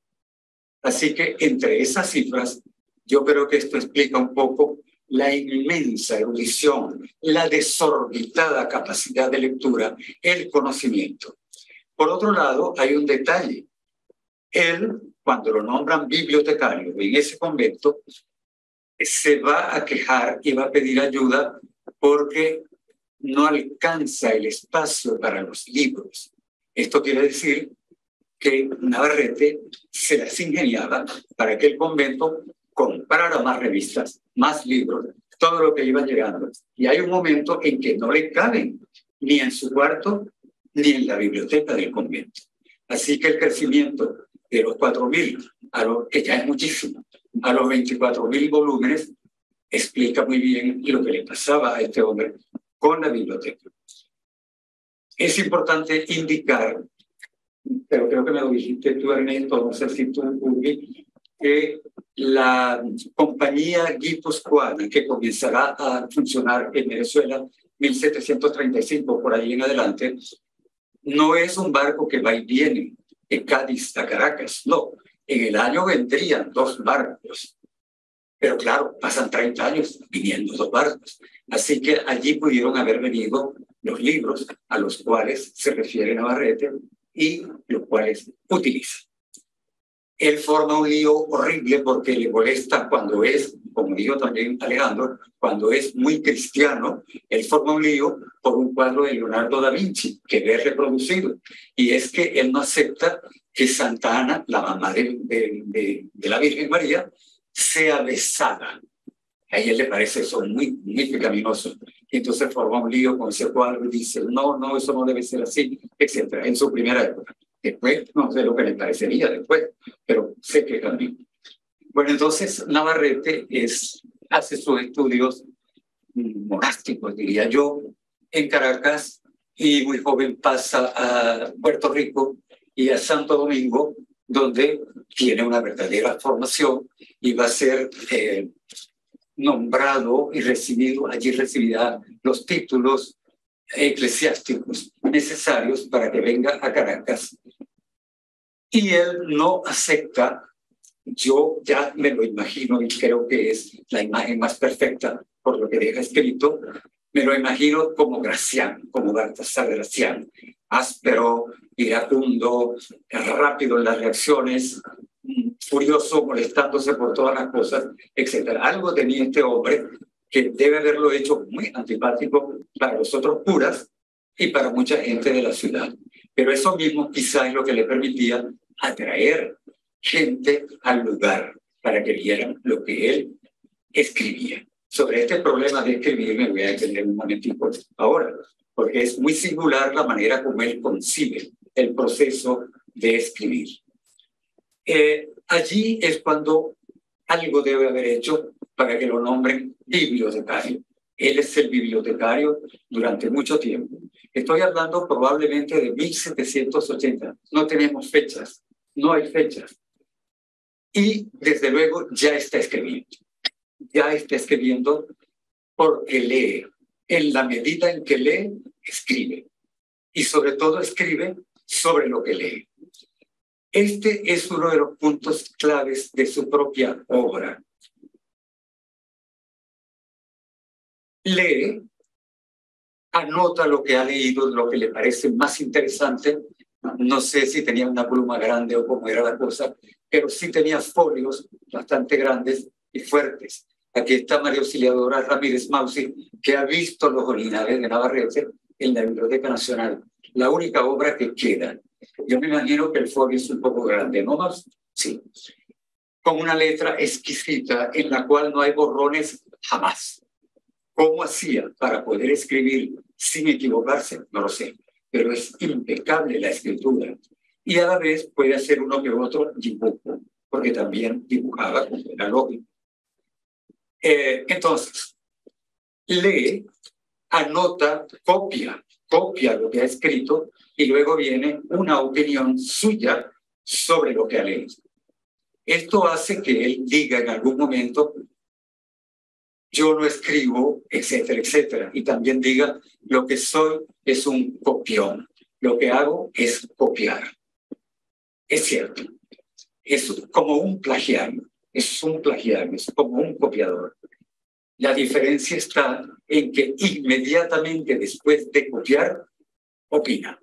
Así que entre esas cifras, yo creo que esto explica un poco la inmensa erudición, la desorbitada capacidad de lectura, el conocimiento. Por otro lado, hay un detalle. Él, cuando lo nombran bibliotecario en ese convento, se va a quejar y va a pedir ayuda porque no alcanza el espacio para los libros. Esto quiere decir que Navarrete se las ingeniaba para que el convento comprara más revistas, más libros, todo lo que iba llegando. Y hay un momento en que no le caben ni en su cuarto ni en la biblioteca del convento. Así que el crecimiento de los 4.000, que ya es muchísimo, a los 24.000 volúmenes, explica muy bien lo que le pasaba a este hombre con la biblioteca. Es importante indicar, pero creo que me lo dijiste tú, Ernesto, no sé si tú, Urbi, que la compañía guipuzcoana, que comenzará a funcionar en Venezuela 1735, por ahí en adelante, no es un barco que va y viene de Cádiz a Caracas, no. En el año vendrían 2 barcos, pero claro, pasan 30 años viniendo 2 barcos. Así que allí pudieron haber venido los libros a los cuales se refiere Navarrete y los cuales utiliza. Él forma un lío horrible porque le molesta cuando es, como dijo también Alejandro, cuando es muy cristiano, él forma un lío por un cuadro de Leonardo da Vinci que ve reproducido. Y es que él no acepta que Santa Ana, la mamá de la Virgen María, sea besada. A ella le parece eso muy pecaminoso. Y entonces forma un lío con ese cuadro y dice, no, eso no debe ser así, etc. En su primera época. Después, no sé lo que le parecería después, pero sé que cambió. Bueno, entonces Navarrete hace sus estudios monásticos, diría yo, en Caracas, y muy joven pasa a Puerto Rico y a Santo Domingo, donde tiene una verdadera formación y va a ser nombrado y recibido, allí recibirá los títulos eclesiásticos necesarios para que venga a Caracas. Y él no acepta, yo ya me lo imagino y creo que es la imagen más perfecta por lo que deja escrito, me lo imagino como Gracián, como Baltasar Gracián, áspero, iracundo, rápido en las reacciones, furioso, molestándose por todas las cosas, etc. Algo tenía este hombre que debe haberlo hecho muy antipático para los otros curas y para mucha gente de la ciudad. Pero eso mismo quizás es lo que le permitía atraer gente al lugar para que vieran lo que él escribía. Sobre este problema de escribir me voy a detener un momentito ahora, porque es muy singular la manera como él concibe el proceso de escribir. Allí es cuando algo debe haber hecho para que lo nombren bibliotecario. Él es el bibliotecario durante mucho tiempo. Estoy hablando probablemente de 1780. No tenemos fechas, no hay fechas. Y desde luego ya está escribiendo. Ya está escribiendo porque lee. En la medida en que lee, escribe. Y sobre todo escribe sobre lo que lee. Este es uno de los puntos claves de su propia obra. Lee anota lo que ha leído, lo que le parece más interesante. No sé si tenía una pluma grande o cómo era la cosa, pero sí tenía folios bastante grandes y fuertes. Aquí está María Auxiliadora Ramírez Mausi, que ha visto los Orinales de Navarrete en la Biblioteca Nacional, la única obra que queda. Yo me imagino que el folio es un poco grande, ¿no más? Sí. Con una letra exquisita en la cual no hay borrones jamás. ¿Cómo hacía para poder escribir sin equivocarse? No lo sé, pero es impecable la escritura. Y a la vez puede hacer uno que otro dibujo, porque también dibujaba con la lógica. Entonces, lee, anota, copia lo que ha escrito y luego viene una opinión suya sobre lo que ha leído. Esto hace que él diga en algún momento, yo no escribo, etcétera, etcétera. Y también diga, lo que soy es un copión. Lo que hago es copiar. Es cierto. Es como un plagiario. Es un plagiario, es como un copiador. La diferencia está en que inmediatamente después de copiar, opina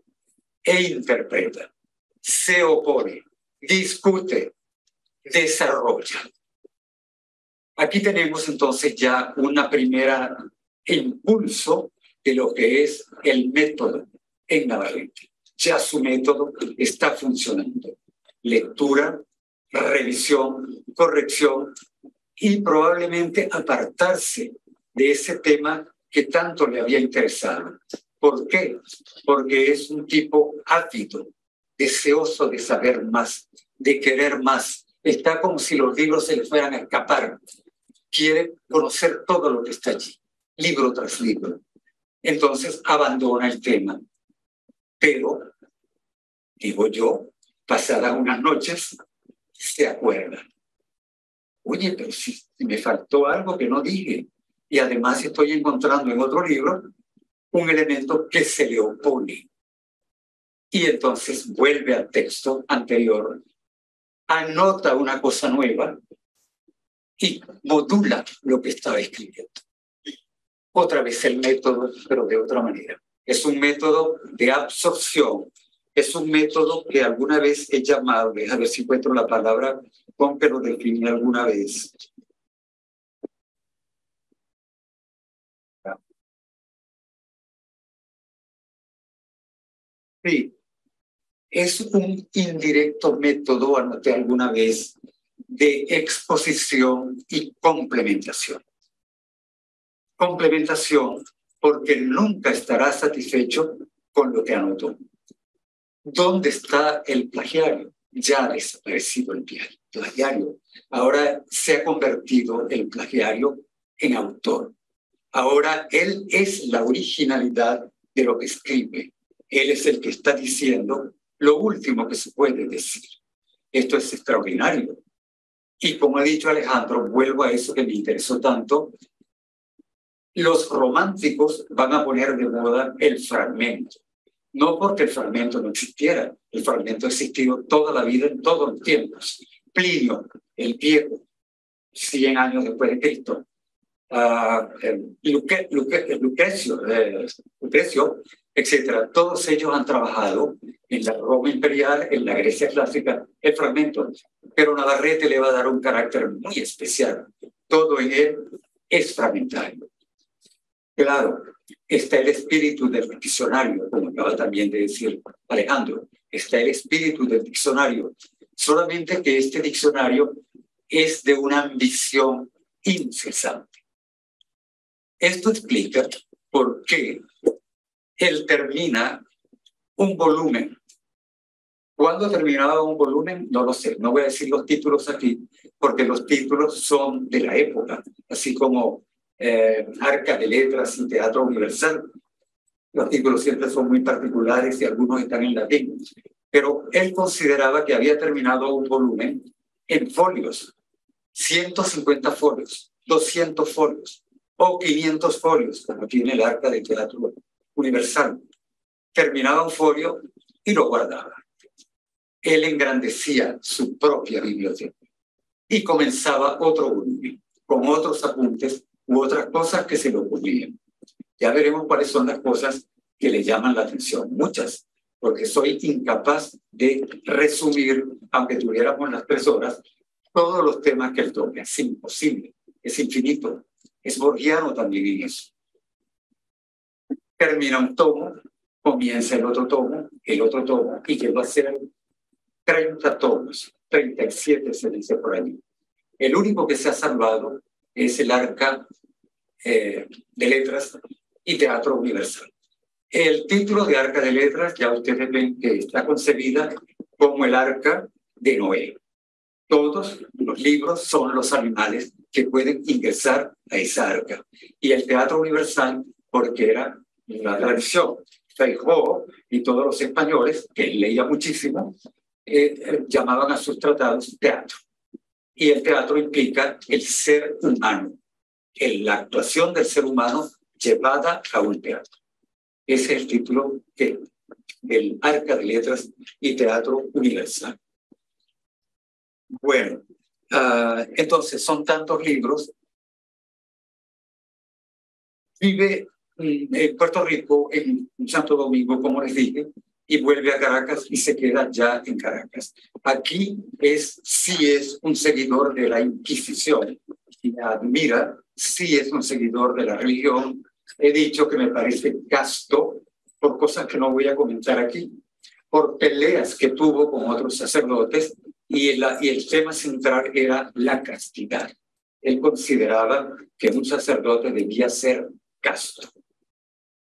e interpreta, se opone, discute, desarrolla. Aquí tenemos entonces ya una primera impulso de lo que es el método en Navarrete. Ya su método está funcionando. Lectura, revisión, corrección y probablemente apartarse de ese tema que tanto le había interesado. ¿Por qué? Porque es un tipo ávido, deseoso de saber más, de querer más. Está como si los libros se le fueran a escapar. Quiere conocer todo lo que está allí, libro tras libro. Entonces abandona el tema. Pero, digo yo, pasadas unas noches, se acuerda. Oye, pero si me faltó algo que no dije. Y además estoy encontrando en otro libro un elemento que se le opone. Y entonces vuelve al texto anterior, anota una cosa nueva y modula lo que estaba escribiendo. Otra vez el método, pero de otra manera. Es un método de absorción. Es un método que alguna vez he llamado, a ver si encuentro la palabra con que lo definí alguna vez. Sí, es un indirecto método, anoté alguna vez, de exposición y complementación. Complementación porque nunca estará satisfecho con lo que anotó. ¿Dónde está el plagiario? Ya ha desaparecido el plagiario. Ahora se ha convertido el plagiario en autor. Ahora él es la originalidad de lo que escribe. Él es el que está diciendo lo último que se puede decir. Esto es extraordinario. Y como ha dicho Alejandro, vuelvo a eso que me interesó tanto, los románticos van a poner de moda el fragmento. No porque el fragmento no existiera, el fragmento ha existido toda la vida, en todos los tiempos. Plinio, el Viejo, 100 años después de Cristo. Lucrecio, etcétera. Todos ellos han trabajado en la Roma imperial, en la Grecia clásica, el fragmento. Pero Navarrete le va a dar un carácter muy especial. Todo en él es fragmentario. Claro, está el espíritu del diccionario, como acaba también de decir Alejandro. Está el espíritu del diccionario. Solamente que este diccionario es de una ambición incesante. Esto explica por qué él termina un volumen. ¿Cuándo terminaba un volumen? No lo sé. No voy a decir los títulos aquí, porque los títulos son de la época, así como Arca de Letras y Teatro Universal. Los títulos siempre son muy particulares y algunos están en latín. Pero él consideraba que había terminado un volumen en folios, 150 folios, 200 folios o 500 folios, como tiene el Arca de Teatro Universal. Terminaba un folio y lo guardaba. Él engrandecía su propia biblioteca y comenzaba otro volumen con otros apuntes u otras cosas que se le ocurrían. Ya veremos cuáles son las cosas que le llaman la atención, muchas, porque soy incapaz de resumir, aunque tuviéramos las 3 horas, todos los temas que él toca. Es imposible, es infinito, es borgiano también en eso. Termina un tomo, comienza el otro tomo, y que va a ser 30 tomos, 37 se dice por allí. El único que se ha salvado es el Arca de Letras y Teatro Universal. El título de Arca de Letras, ya ustedes ven que está concebida como el Arca de Noé. Todos los libros son los animales que pueden ingresar a esa arca. Y el Teatro Universal, porque era una tradición. Feijó y todos los españoles, que leía muchísimo, llamaban a sus tratados teatro. Y el teatro implica el ser humano, la actuación del ser humano llevada a un teatro. Ese es el título del Arca de Letras y Teatro Universal. Bueno, entonces son tantos libros. Vive en Puerto Rico, en Santo Domingo, como les dije, y vuelve a Caracas y se queda ya en Caracas. Aquí sí es un seguidor de la Inquisición y me admira, sí es un seguidor de la religión. He dicho que me parece casto por cosas que no voy a comentar aquí, por peleas que tuvo con otros sacerdotes y el tema central era la castidad. Él consideraba que un sacerdote debía ser casto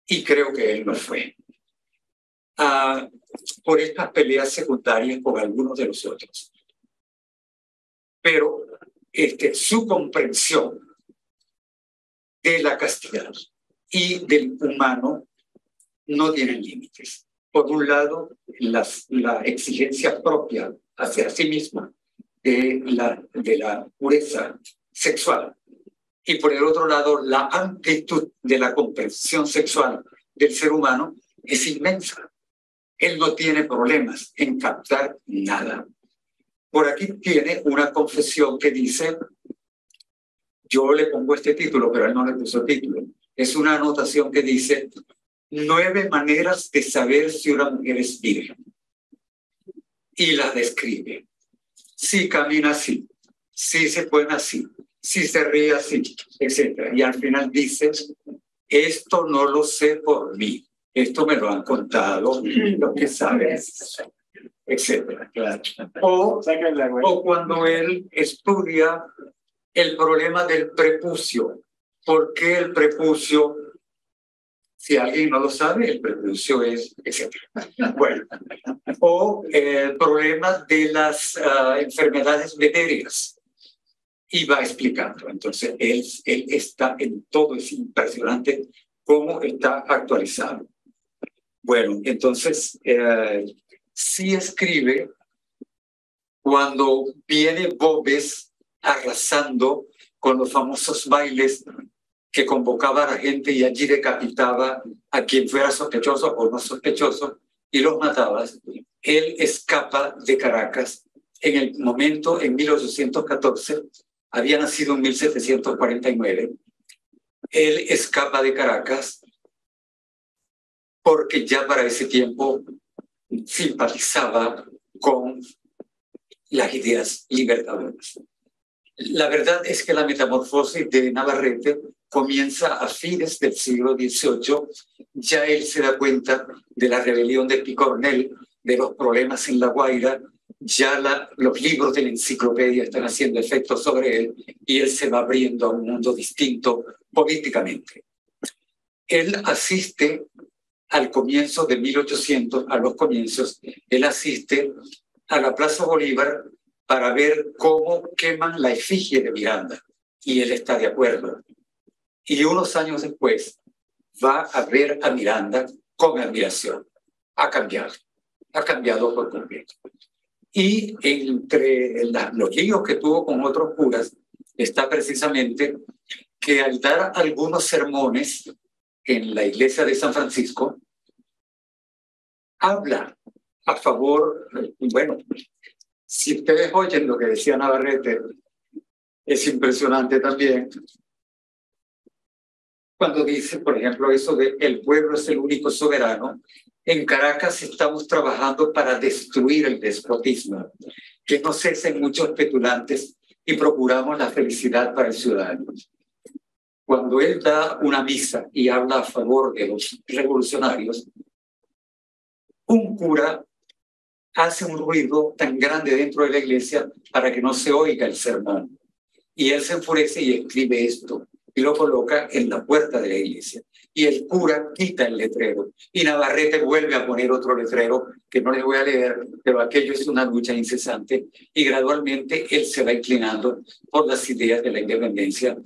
y creo que él no fue. Por estas peleas secundarias con algunos de los otros. Pero su comprensión de la castidad y del humano no tienen límites. Por un lado, la exigencia propia hacia sí misma de la pureza sexual. Y por el otro lado, la amplitud de la comprensión sexual del ser humano es inmensa. Él no tiene problemas en captar nada. Por aquí tiene una confesión que dice, yo le pongo este título, pero él no le puso título. Es una anotación que dice, 9 maneras de saber si una mujer es virgen. Y las describe. Si camina así, si se pone así, si se ríe así, etc. Y al final dice, esto no lo sé por mí. Esto me lo han contado los que saben, etc. O cuando él estudia el problema del prepucio. ¿Por qué el prepucio? Si alguien no lo sabe, el prepucio es, etc. Bueno, o el problema de las enfermedades venéreas. Y va explicando. Entonces, él está en todo, es impresionante cómo está actualizado. Bueno, entonces, sí escribe cuando viene Boves arrasando con los famosos bailes que convocaba a la gente y allí decapitaba a quien fuera sospechoso o no sospechoso y los mataba. Él escapa de Caracas en el momento, en 1814, había nacido en 1749. Él escapa de Caracas porque ya para ese tiempo simpatizaba con las ideas libertadoras. La verdad es que la metamorfosis de Navarrete comienza a fines del siglo XVIII. Ya él se da cuenta de la rebelión de Picornell, de los problemas en La Guaira. Ya los libros de la enciclopedia están haciendo efecto sobre él y él se va abriendo a un mundo distinto políticamente. Él asiste al comienzo de 1800, a los comienzos, él asiste a la Plaza Bolívar para ver cómo queman la efigie de Miranda y él está de acuerdo. Y unos años después va a ver a Miranda con admiración. Ha cambiado por completo. Y entre los líos que tuvo con otros curas está precisamente que al dar algunos sermones en la iglesia de San Francisco, habla a favor, bueno, si ustedes oyen lo que decía Navarrete, es impresionante también. cuando dice, por ejemplo, eso de el pueblo es el único soberano, en Caracas estamos trabajando para destruir el despotismo, que no cesen muchos petulantes y procuramos la felicidad para el ciudadano. Cuando él da una misa y habla a favor de los revolucionarios, un cura hace un ruido tan grande dentro de la iglesia para que no se oiga el sermón. Y él se enfurece y escribe esto y lo coloca en la puerta de la iglesia. Y el cura quita el letrero. Y Navarrete vuelve a poner otro letrero que no les voy a leer, pero aquello es una lucha incesante. Y gradualmente él se va inclinando por las ideas de la independencia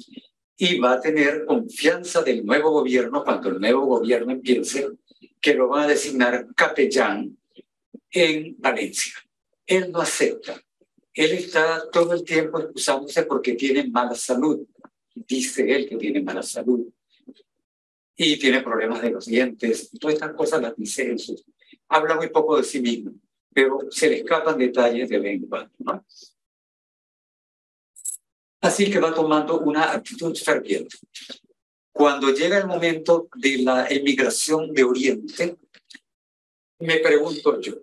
y va a tener confianza del nuevo gobierno cuando el nuevo gobierno empiece, que lo van a designar capellán en Valencia. Él no acepta. Él está todo el tiempo excusándose porque tiene mala salud. Dice él que tiene mala salud. Y tiene problemas de los dientes. Todas estas cosas las dice él. Habla muy poco de sí mismo, pero se le escapan detalles de vez en cuando, ¿no? Así que va tomando una actitud ferviente. Cuando llega el momento de la emigración de Oriente, me pregunto yo,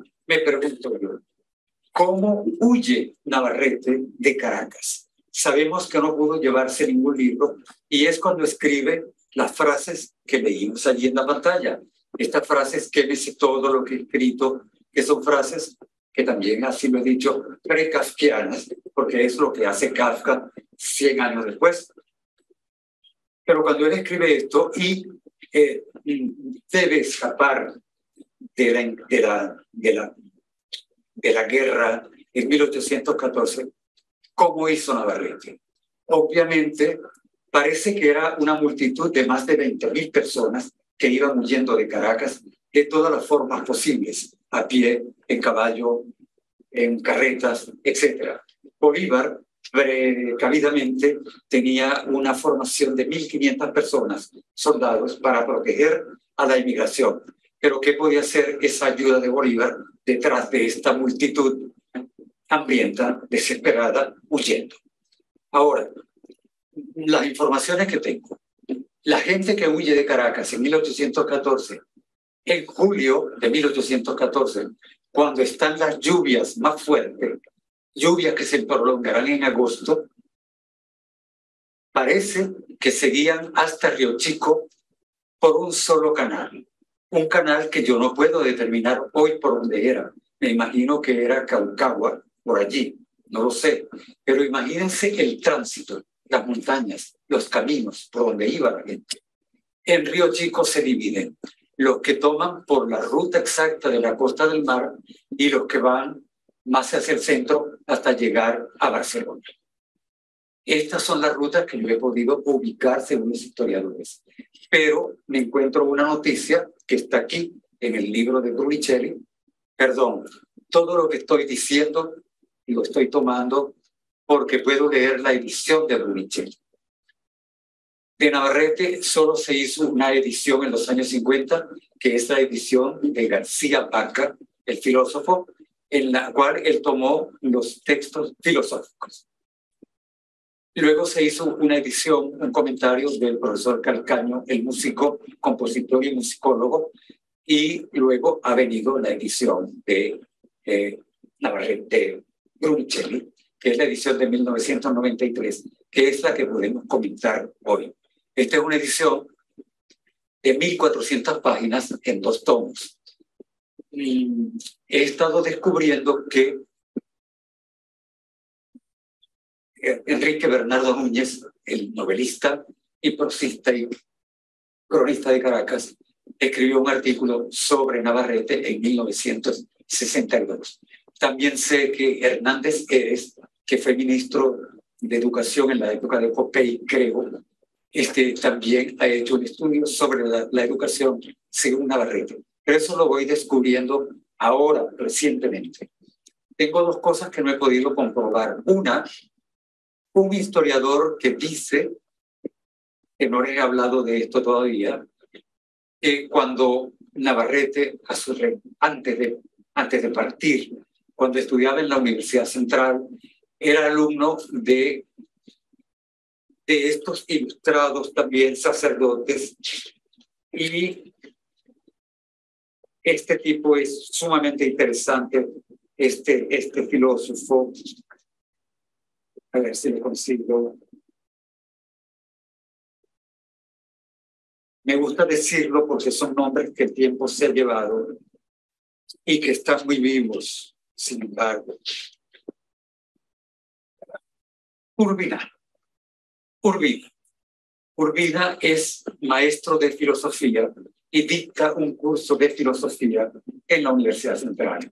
¿cómo huye Navarrete de Caracas? Sabemos que no pudo llevarse ningún libro y es cuando escribe las frases que leímos allí en la pantalla. Estas frases, quémese todo lo que he escrito, que son frases que también, así lo he dicho, pre-kafkianas, porque es lo que hace Kafka 100 años después. Pero cuando él escribe esto y debe escapar de la guerra en 1814, ¿cómo hizo Navarrete? Obviamente, parece que era una multitud de más de 20.000 personas que iban huyendo de Caracas de todas las formas posibles, a pie, en caballo, en carretas, etc. Bolívar, precavidamente, tenía una formación de 1.500 personas, soldados, para proteger a la inmigración. Pero ¿qué podía hacer esa ayuda de Bolívar detrás de esta multitud hambrienta, desesperada, huyendo? Ahora, las informaciones que tengo. La gente que huye de Caracas en 1814, en julio de 1814, cuando están las lluvias más fuertes, lluvias que se prolongarán en agosto, parece que seguían hasta Río Chico por un solo canal. Un canal que yo no puedo determinar hoy por dónde era. Me imagino que era Caucagua, por allí, no lo sé. Pero imagínense el tránsito, las montañas, los caminos por donde iba la gente. En Río Chico se dividen los que toman por la ruta exacta de la costa del mar y los que van más hacia el centro hasta llegar a Barcelona. Estas son las rutas que yo he podido ubicar según los historiadores. Pero me encuentro una noticia que está aquí en el libro de Brunicelli. Perdón, todo lo que estoy diciendo lo estoy tomando porque puedo leer la edición de Brunicelli. De Navarrete solo se hizo una edición en los años 50, que es la edición de García Vaca, el filósofo, en la cual él tomó los textos filosóficos. Luego se hizo una edición, un comentario del profesor Calcaño, el músico, compositor y musicólogo, y luego ha venido la edición de Navarrete, Brunicelli, que es la edición de 1993, que es la que podemos comentar hoy. Esta es una edición de 1.400 páginas en 2 tomos. Y he estado descubriendo que Enrique Bernardo Núñez, el novelista y prosista y cronista de Caracas, escribió un artículo sobre Navarrete en 1962. También sé que Hernández Eres, que fue ministro de Educación en la época de Popey, creo, también ha hecho un estudio sobre la educación según Navarrete. Pero eso lo voy descubriendo ahora, recientemente. Tengo 2 cosas que no he podido comprobar. Una, un historiador que dice, que no les he hablado de esto todavía, que cuando Navarrete, antes de partir, cuando estudiaba en la Universidad Central, era alumno de de estos ilustrados también sacerdotes. Y este tipo es sumamente interesante, este filósofo. A ver si lo consigo. Me gusta decirlo porque son nombres que el tiempo se ha llevado y que están muy vivos, sin embargo. Urbina. Urbina es maestro de filosofía y dicta un curso de filosofía en la Universidad Central.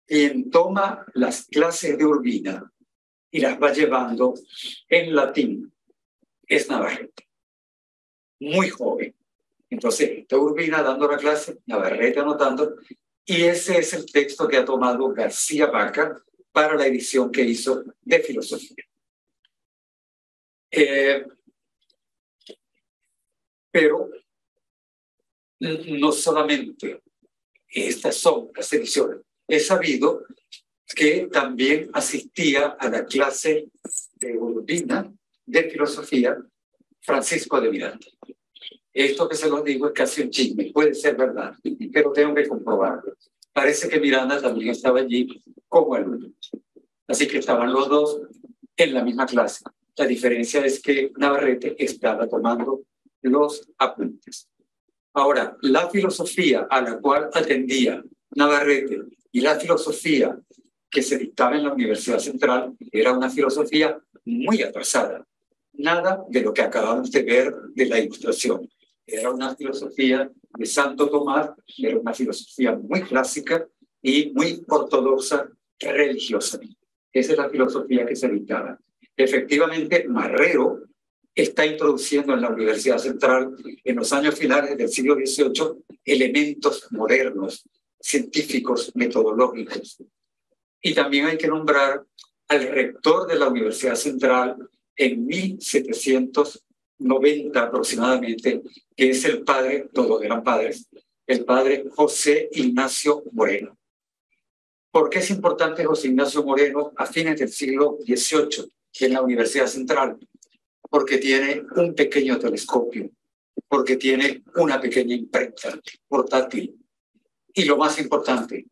Quien toma las clases de Urbina y las va llevando en latín es Navarrete, muy joven. Entonces, está Urbina dando la clase, Navarrete anotando, y ese es el texto que ha tomado García Vaca para la edición que hizo de filosofía. Pero no solamente estas son las ediciones. He sabido que también asistía a la clase de Urbina de filosofía Francisco de Miranda. Esto que se lo digo es casi un chisme, puede ser verdad, pero tengo que comprobarlo. Parece que Miranda también estaba allí como alumno. Así que estaban los dos en la misma clase. La diferencia es que Navarrete estaba tomando los apuntes. Ahora, la filosofía a la cual atendía Navarrete y la filosofía que se dictaba en la Universidad Central era una filosofía muy atrasada. Nada de lo que acabamos de ver de la Ilustración. Era una filosofía de Santo Tomás, era una filosofía muy clásica y muy ortodoxa religiosamente. Esa es la filosofía que se dictaba. Efectivamente, Marrero está introduciendo en la Universidad Central, en los años finales del siglo XVIII, elementos modernos, científicos, metodológicos. Y también hay que nombrar al rector de la Universidad Central en 1790 aproximadamente, que es el padre, todos eran padres, el padre José Ignacio Moreno. ¿Por qué es importante José Ignacio Moreno a fines del siglo XVIII en la Universidad Central? Porque tiene un pequeño telescopio, porque tiene una pequeña imprenta portátil. Y lo más importante,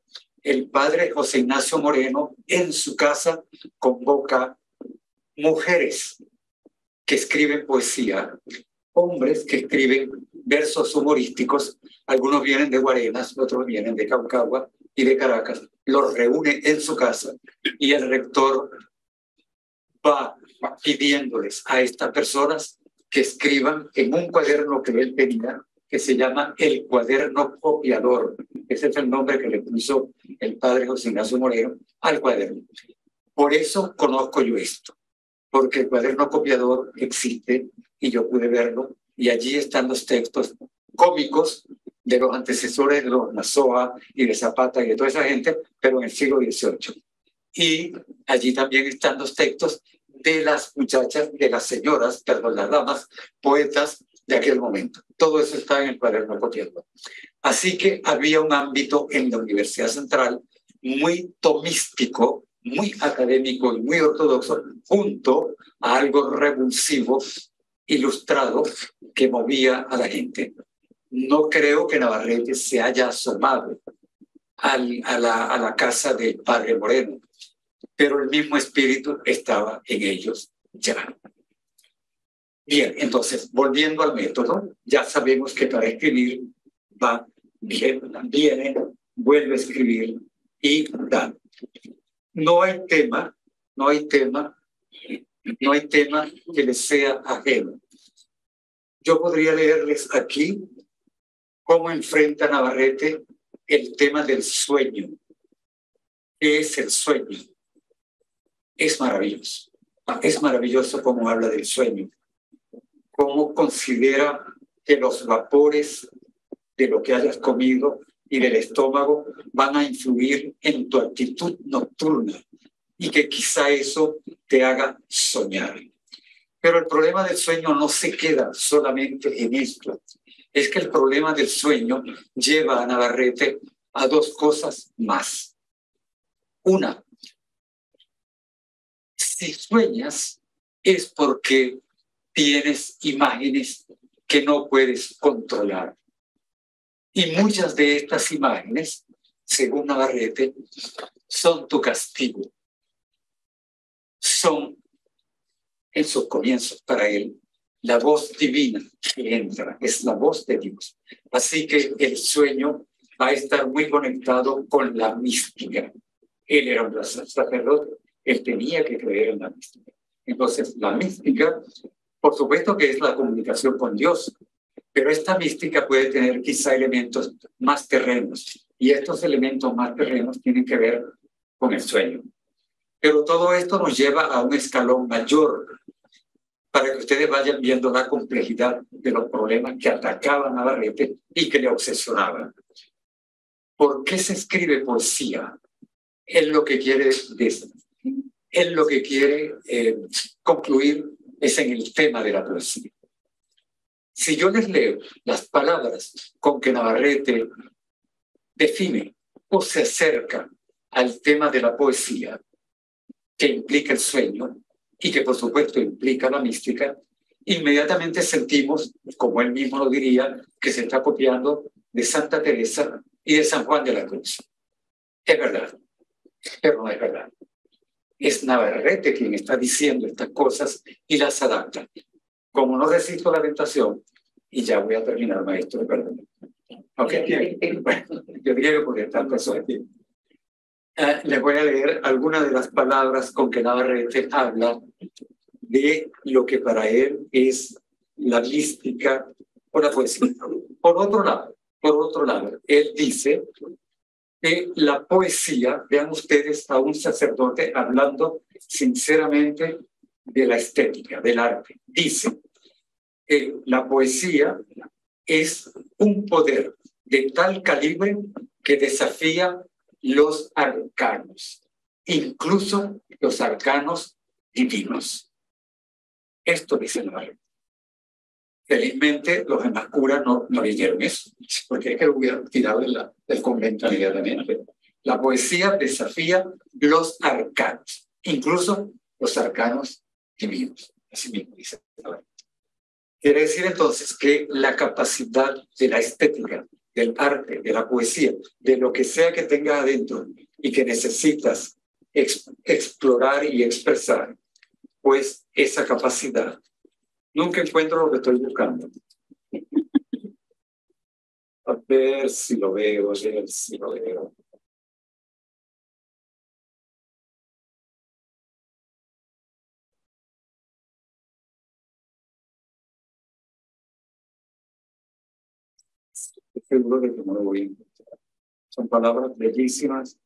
el padre José Ignacio Moreno en su casa convoca mujeres que escriben poesía, hombres que escriben versos humorísticos, algunos vienen de Guarenas, otros vienen de Caucagua y de Caracas, los reúne en su casa y el rector va pidiéndoles a estas personas que escriban en un cuaderno que él tenía, que se llama el cuaderno copiador. Ese es el nombre que le puso el padre José Ignacio Moreno al cuaderno. Por eso conozco yo esto, porque el cuaderno copiador existe y yo pude verlo, y allí están los textos cómicos de los antecesores de los Nazoa y de Zapata y de toda esa gente, pero en el siglo XVIII. Y allí también están los textos de las muchachas, de las señoras, perdón, las damas, poetas de aquel momento. Todo eso está en el cuaderno copiador. Así que había un ámbito en la Universidad Central muy tomístico, muy académico y muy ortodoxo, junto a algo revulsivo, ilustrado, que movía a la gente. No creo que Navarrete se haya asomado a la casa del padre Moreno, pero el mismo espíritu estaba en ellos ya. Bien, entonces, volviendo al método, ya sabemos que para escribir va, viene, vuelve a escribir y da. No hay tema que les sea ajeno. Yo podría leerles aquí cómo enfrenta Navarrete el tema del sueño. ¿Qué es el sueño? Es maravilloso cómo habla del sueño, cómo considera que los vapores de lo que hayas comido y del estómago van a influir en tu actitud nocturna y que quizá eso te haga soñar. Pero el problema del sueño no se queda solamente en esto. Es que el problema del sueño lleva a Navarrete a dos cosas más. Una, si sueñas es porque tienes imágenes que no puedes controlar. Y muchas de estas imágenes, según Navarrete, son tu castigo. Son, en sus comienzos para él, la voz divina que entra, es la voz de Dios. Así que el sueño va a estar muy conectado con la mística. Él era un sacerdote, él tenía que creer en la mística. Entonces, la mística, por supuesto que es la comunicación con Dios, pero esta mística puede tener quizá elementos más terrenos, y estos elementos más terrenos tienen que ver con el sueño. Pero todo esto nos lleva a un escalón mayor, para que ustedes vayan viendo la complejidad de los problemas que atacaban a Navarrete y que le obsesionaban. ¿Por qué se escribe poesía? Él lo que quiere concluir es en el tema de la poesía. Si yo les leo las palabras con que Navarrete define o se acerca al tema de la poesía, que implica el sueño y que por supuesto implica la mística, inmediatamente sentimos, como él mismo lo diría, que se está copiando de Santa Teresa y de San Juan de la Cruz. Es verdad, pero no es verdad. Es Navarrete quien está diciendo estas cosas y las adapta. Como no resisto la tentación, y ya voy a terminar, maestro, perdón. Bueno, yo diría que podría estar persona aquí. Les voy a leer algunas de las palabras con que Navarrete habla de lo que para él es la mística o la poesía. Por otro lado, él dice que la poesía, vean ustedes a un sacerdote hablando sinceramente de la estética, del arte. Dice que la poesía es un poder de tal calibre que desafía los arcanos, incluso los arcanos divinos. Esto dice Navarrete. Felizmente, los demás curas no leyeron eso, porque es que lo hubieran tirado del convento inmediatamente. La poesía desafía los arcanos, incluso los arcanos divinos. Así mismo dice Navarrete. Quiere decir entonces que la capacidad de la estética, del arte, de la poesía, de lo que sea que tengas adentro y que necesitas explorar y expresar, pues esa capacidad. Nunca encuentro lo que estoy buscando. A ver si lo veo, Estoy seguro de que no lo voy a encontrar. Son palabras bellísimas.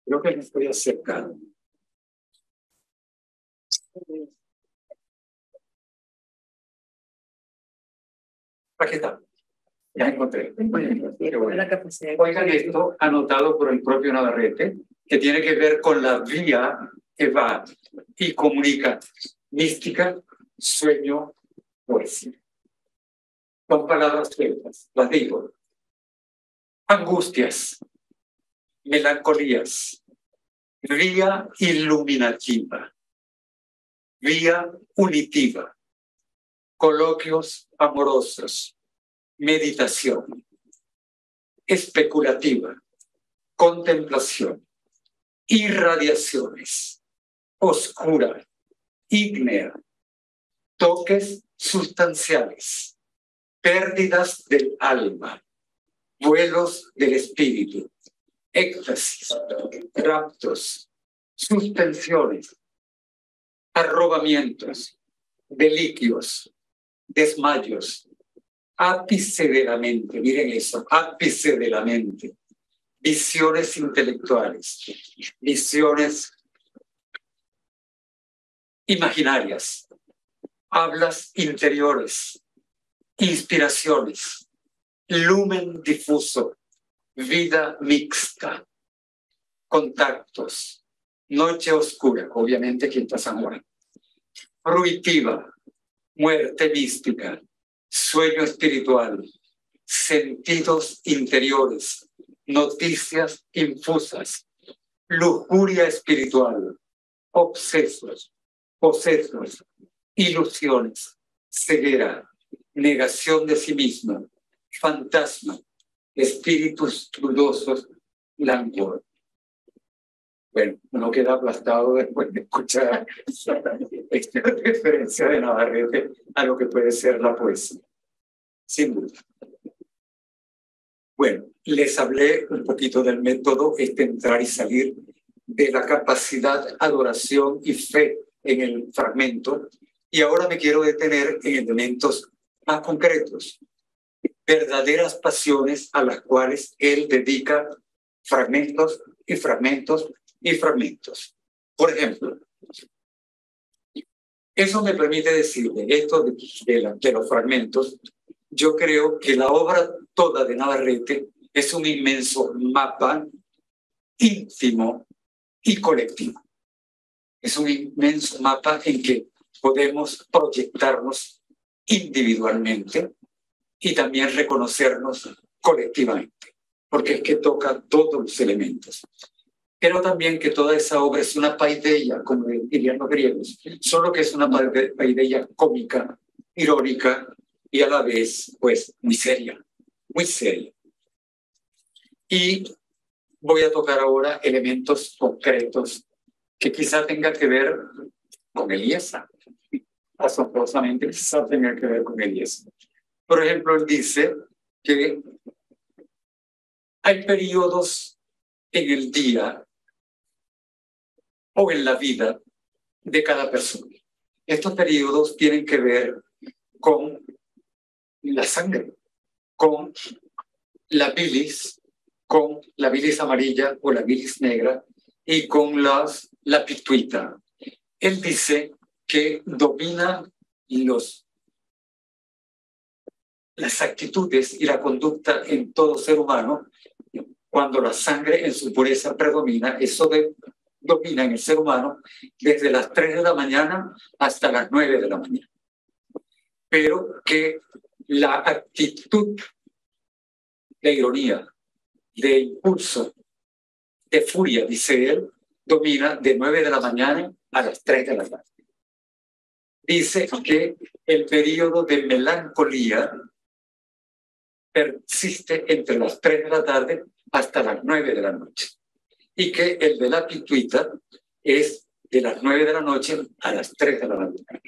Creo que me estoy acercando. Aquí está. Ya encontré. Oigan esto, anotado por el propio Navarrete, que tiene que ver con la vía que va y comunica mística, sueño, poesía. Son palabras sueltas, las digo. Angustias, melancolías, vía iluminativa, vía unitiva, coloquios amorosos, meditación, especulativa, contemplación, irradiaciones, oscura, ígnea, toques sustanciales, pérdidas del alma, vuelos del espíritu, éxtasis, raptos, suspensiones, arrobamientos, deliquios, desmayos, ápice de la mente, miren eso, ápice de la mente, visiones intelectuales, visiones imaginarias, hablas interiores, inspiraciones, lumen difuso, vida mixta, contactos, noche oscura, obviamente Quinta San Juan, fruitiva, muerte mística, sueño espiritual, sentidos interiores, noticias infusas, lujuria espiritual, obsesos, posesos, ilusiones, ceguera, negación de sí mismo, fantasma, espíritus dudosos, languor. Bueno, uno queda aplastado después de escuchar esta referencia de Navarrete a lo que puede ser la poesía, sin duda. Bueno, les hablé un poquito del método, entrar y salir, de la capacidad, adoración y fe en el fragmento, y ahora me quiero detener en elementos más concretos, verdaderas pasiones a las cuales él dedica fragmentos y fragmentos y fragmentos. Por ejemplo, eso me permite decirle, esto de los fragmentos, yo creo que la obra toda de Navarrete es un inmenso mapa íntimo y colectivo. Es un inmenso mapa en que podemos proyectarnos individualmente y también reconocernos colectivamente, porque es que toca todos los elementos. Pero también que toda esa obra es una paideia, como dirían los griegos, solo que es una paideia cómica, irónica y a la vez, pues, muy seria, muy seria. Y voy a tocar ahora elementos concretos que quizá tengan que ver con Eliezer. Asombrosamente, quizá tenga que ver con Eliezer. Por ejemplo, él dice que hay periodos en el día o en la vida de cada persona. Estos periodos tienen que ver con la sangre, con la bilis amarilla o la bilis negra y con la pituita. Él dice que domina las actitudes y la conducta en todo ser humano cuando la sangre en su pureza predomina. Eso domina en el ser humano desde las 3 de la mañana hasta las 9 de la mañana. Pero que la actitud de ironía, de impulso, de furia, dice él, domina de 9 de la mañana a las 3 de la tarde. Dice que el periodo de melancolía persiste entre las 3 de la tarde hasta las 9 de la noche. Y que el de la pituita es de las 9 de la noche a las 3 de la mañana.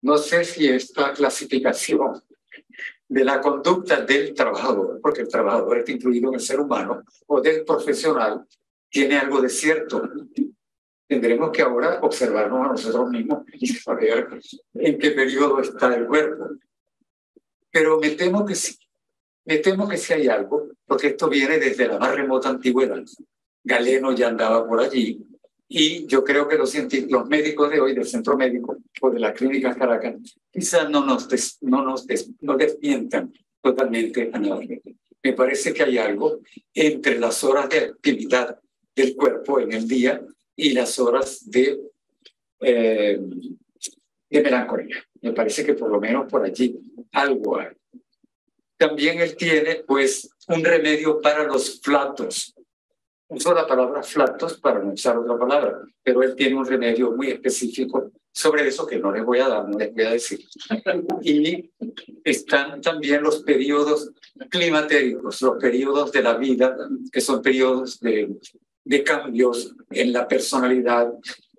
No sé si esta clasificación de la conducta del trabajador, porque el trabajador está incluido en el ser humano, o del profesional, tiene algo de cierto. Tendremos que ahora observarnos a nosotros mismos y saber en qué periodo está el cuerpo. Pero me temo que sí. Me temo que sí hay algo, porque esto viene desde la más remota antigüedad. Galeno ya andaba por allí, y yo creo que los médicos de hoy del centro médico o de la clínica Caracas quizás no desmientan totalmente a Navarrete. Me parece que hay algo entre las horas de actividad del cuerpo en el día y las horas de melancolía. Me parece que por lo menos por allí algo hay. También él tiene, pues, un remedio para los flatos. Uso la palabra flatos para no usar otra palabra, pero él tiene un remedio muy específico sobre eso que no les voy a dar, no les voy a decir. Y están también los periodos climatéricos, los periodos de la vida, que son periodos de cambios en la personalidad,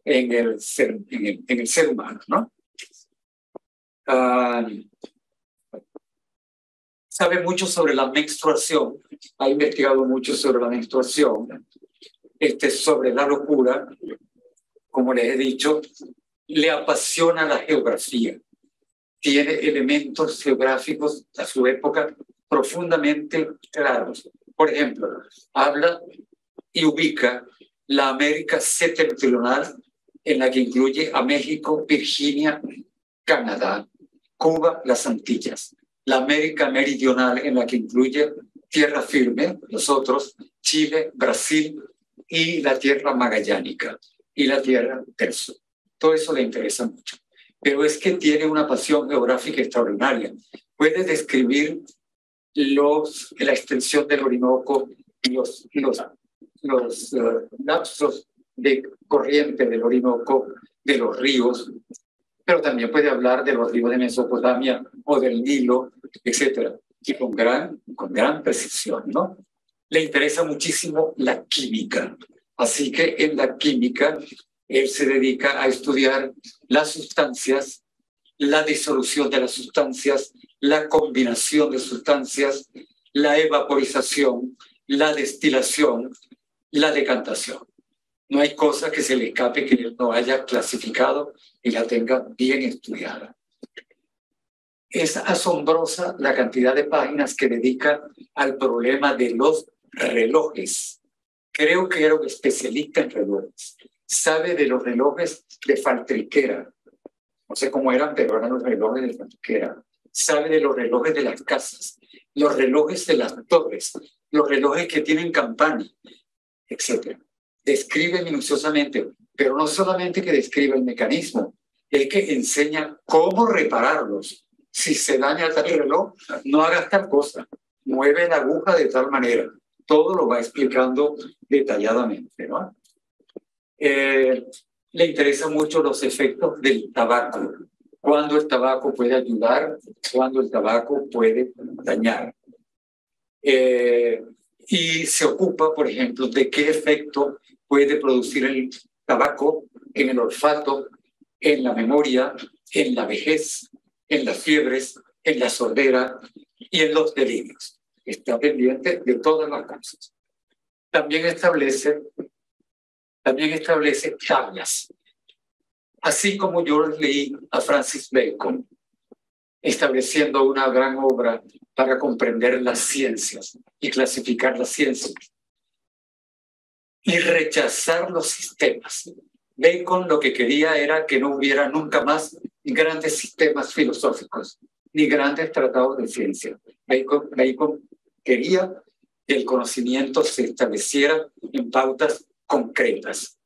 en el ser humano, ¿no? Sabe mucho sobre la menstruación, ha investigado mucho sobre la menstruación, sobre la locura, como les he dicho, le apasiona la geografía, tiene elementos geográficos a su época profundamente claros. Por ejemplo, habla y ubica la América septentrional, en la que incluye a México, Virginia, Canadá, Cuba, las Antillas. La América meridional, en la que incluye tierra firme, nosotros, Chile, Brasil y la tierra magallánica y la tierra del sur. Todo eso le interesa mucho. Pero es que tiene una pasión geográfica extraordinaria. Puede describir la extensión del Orinoco, los lapsos de corriente del Orinoco, de los ríos, pero también puede hablar de los ríos de Mesopotamia o del Nilo, etcétera, y con gran precisión, ¿no? Le interesa muchísimo la química, así que en la química él se dedica a estudiar las sustancias, la disolución de las sustancias, la combinación de sustancias, la evaporización, la destilación, la decantación. No hay cosa que se le escape que él no haya clasificado y la tenga bien estudiada. Es asombrosa la cantidad de páginas que dedica al problema de los relojes. Creo que era un especialista en relojes. Sabe de los relojes de Faltriquera. No sé cómo eran, pero eran los relojes de Faltriquera. Sabe de los relojes de las casas, los relojes de las torres, los relojes que tienen campana, etc. Describe minuciosamente, pero no solamente que describe el mecanismo, es que enseña cómo repararlos. Si se daña tal reloj, no hagas tal cosa, mueve la aguja de tal manera. Todo lo va explicando detalladamente, ¿no? Le interesan mucho los efectos del tabaco. Cuándo el tabaco puede ayudar, cuándo el tabaco puede dañar. Y se ocupa, por ejemplo, de qué efecto puede producir el tabaco en el olfato, en la memoria, en la vejez, en las fiebres, en la sordera y en los delirios. Está pendiente de todas las cosas. También establece tablas. Así como yo leí a Francis Bacon, estableciendo una gran obra para comprender las ciencias y clasificar las ciencias y rechazar los sistemas. Bacon lo que quería era que no hubiera nunca más grandes sistemas filosóficos ni grandes tratados de ciencia. Bacon quería que el conocimiento se estableciera en pautas concretas.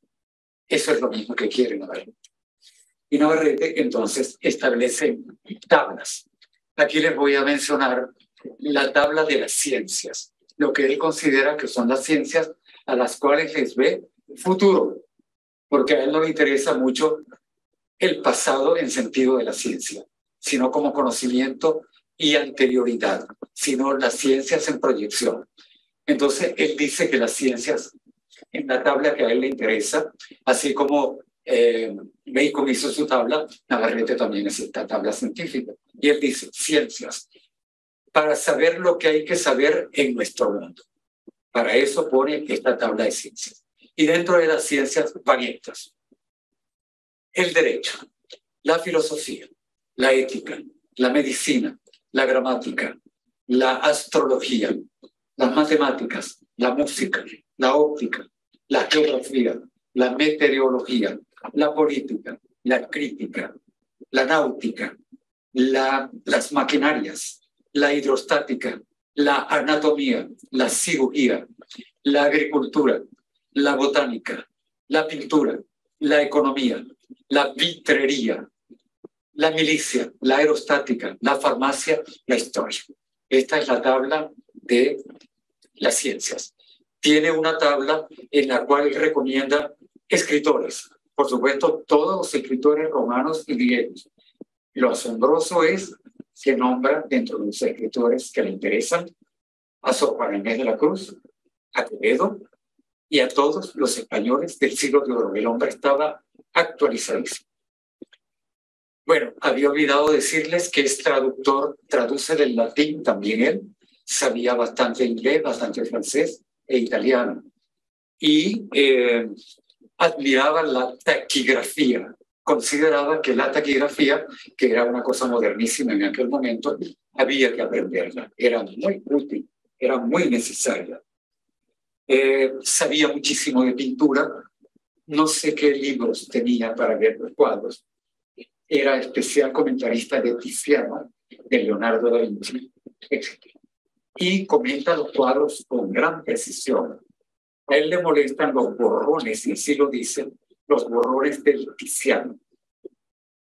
Eso es lo mismo que quiere Navarrete. Y Navarrete entonces establece tablas. Aquí les voy a mencionar la tabla de las ciencias, lo que él considera que son las ciencias a las cuales les ve futuro, porque a él no le interesa mucho el pasado en sentido de la ciencia, sino como conocimiento y anterioridad, sino las ciencias en proyección. Entonces, él dice que las ciencias, en la tabla que a él le interesa, así como Bacon hizo su tabla, Navarrete también es esta tabla científica. Y él dice, ciencias, para saber lo que hay que saber en nuestro mundo. Para eso pone esta tabla de ciencias. Y dentro de las ciencias van estas: el derecho, la filosofía, la ética, la medicina, la gramática, la astrología, las matemáticas, la música, la óptica, la geografía, la meteorología, la política, la crítica, la náutica, las maquinarias, la hidrostática, la anatomía, la cirugía, la agricultura, la botánica, la pintura, la economía, la vitrería, la milicia, la aerostática, la farmacia, la historia. Esta es la tabla de las ciencias. Tiene una tabla en la cual recomienda escritores. Por supuesto, todos los escritores romanos y griegos. Lo asombroso es que nombra dentro de los escritores que le interesan a Sor Juana Inés de la Cruz, a Quevedo y a todos los españoles del siglo de oro. El hombre estaba actualizadísimo. Bueno, había olvidado decirles que es traductor, traduce del latín también él, sabía bastante inglés, bastante francés e italiano. Y admiraba la taquigrafía. Consideraba que la taquigrafía, que era una cosa modernísima en aquel momento, había que aprenderla. Era muy útil, era muy necesaria. Sabía muchísimo de pintura. No sé qué libros tenía para ver los cuadros. Era especial comentarista de Tiziano, de Leonardo da Vinci, etc. Y comenta los cuadros con gran precisión. A él le molestan los borrones, y así lo dicen, los borrones del Tiziano.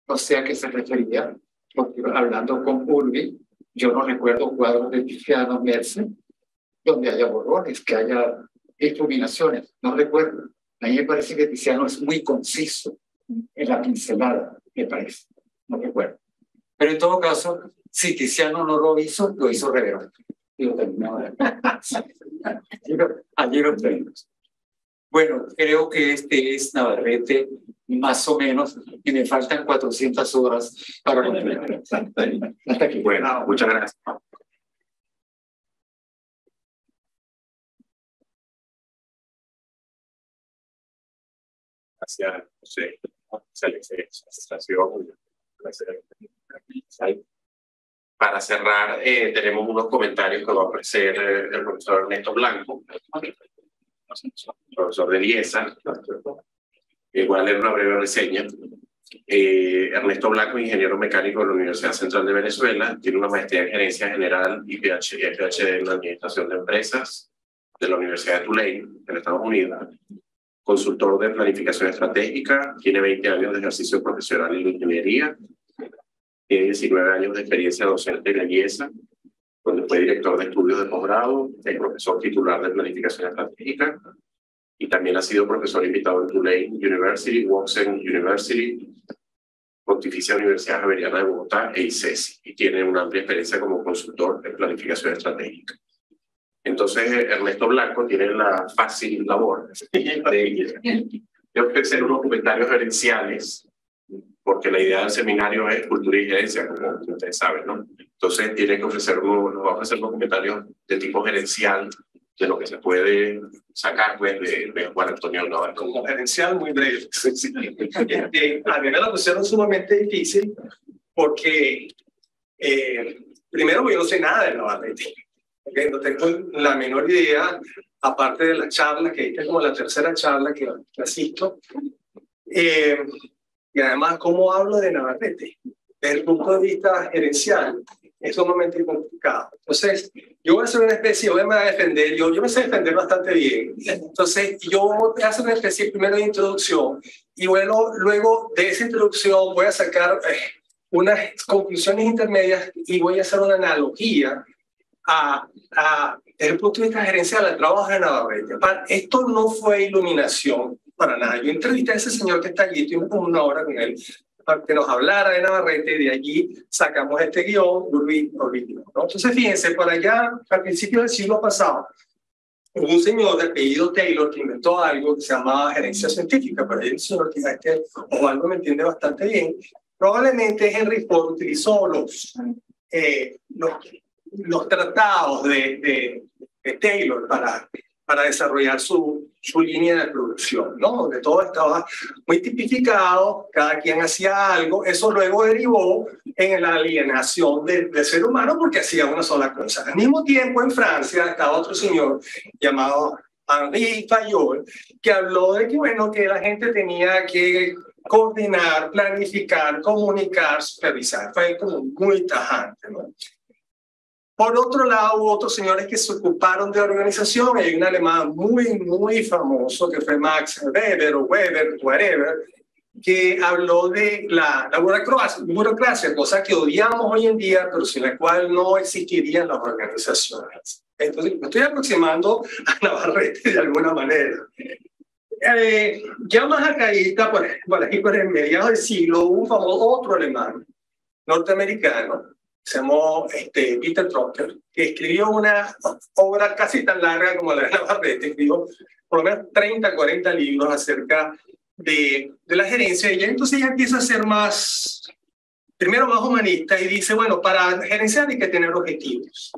No sé a qué se refería, porque hablando con Ulvi, Yo no recuerdo cuadros de Tiziano Merce donde haya borrones, que haya iluminaciones, no recuerdo. A mí me parece que Tiziano es muy conciso en la pincelada, me parece, no recuerdo. Pero en todo caso, si Tiziano no lo hizo Rivero. Allí lo tenemos. Bueno, creo que este es Navarrete, más o menos, y me faltan 400 horas para completar. Hasta aquí. Bueno, muchas gracias. Gracias, José. Para cerrar, tenemos unos comentarios que va a ofrecer el profesor Ernesto Blanco, profesor de IESA. Igual en una breve reseña. Ernesto Blanco, ingeniero mecánico de la Universidad Central de Venezuela, tiene una maestría en gerencia general y PhD en administración de empresas de la Universidad de Tulane, en Estados Unidos. Consultor de planificación estratégica, tiene 20 años de ejercicio profesional en ingeniería, tiene 19 años de experiencia docente en la IESA, donde fue director de estudios de posgrado, es profesor titular de planificación estratégica y también ha sido profesor invitado en Tulane University, Washington University, Pontificia Universidad Javeriana de Bogotá e ICESI, y tiene una amplia experiencia como consultor de planificación estratégica. Entonces, Ernesto Blanco tiene la fácil labor de ofrecer unos comentarios gerenciales, porque la idea del seminario es cultura y gerencia, como ustedes saben, ¿no? Entonces, tiene que nos va a ofrecer unos comentarios de tipo gerencial, de lo que se puede sacar pues, de Juan Antonio Navarrete. Como gerencial, muy breve. A mí me la pusieron sumamente difícil, porque primero yo no sé nada de Navarrete. Okay, no tengo la menor idea, aparte de la charla, que esta es como la tercera charla que asisto. Y además, ¿cómo hablo de Navarrete? Desde el punto de vista gerencial, es sumamente complicado. Entonces, yo voy a hacer una especie, me voy a defender, yo me sé defender bastante bien. Entonces, yo voy a hacer una especie primero de introducción, y bueno, luego de esa introducción voy a sacar unas conclusiones intermedias y voy a hacer una analogía desde el punto de vista gerencial al trabajo de Navarrete. Esto no fue iluminación para nada. Yo entrevisté a ese señor que está allí, tuvimos como una hora con él para que nos hablara de Navarrete, y de allí sacamos este guión, ¿no? Entonces, fíjense, por allá, al principio del siglo pasado, hubo un señor de apellido Taylor que inventó algo que se llamaba gerencia científica. Pero el señor que Osvaldo me entiende bastante bien. Probablemente Henry Ford utilizó los tratados de Taylor para desarrollar su línea de producción, ¿no? Donde todo estaba muy tipificado, cada quien hacía algo. Eso luego derivó en la alienación del ser humano, porque hacía una sola cosa. Al mismo tiempo, en Francia estaba otro señor llamado Henri Fayol, que habló de que, bueno, que la gente tenía que coordinar, planificar, comunicar, supervisar. Fue como muy tajante, ¿no? Por otro lado, hubo otros señores que se ocuparon de organización. Hay un alemán muy famoso que fue Max Weber o Weber, whatever, que habló de la burocracia, cosa que odiamos hoy en día, pero sin la cual no existirían las organizaciones. Entonces, me estoy aproximando a Navarrete de alguna manera. Ya más acá, por el mediados del siglo, hubo un famoso otro alemán norteamericano, se llamó Peter Drucker, que escribió una obra casi tan larga como la de Navarrete. Escribió por lo menos 30, 40 libros acerca de la gerencia, y entonces ella empieza a ser primero más humanista, y dice, bueno, para gerenciar hay que tener objetivos.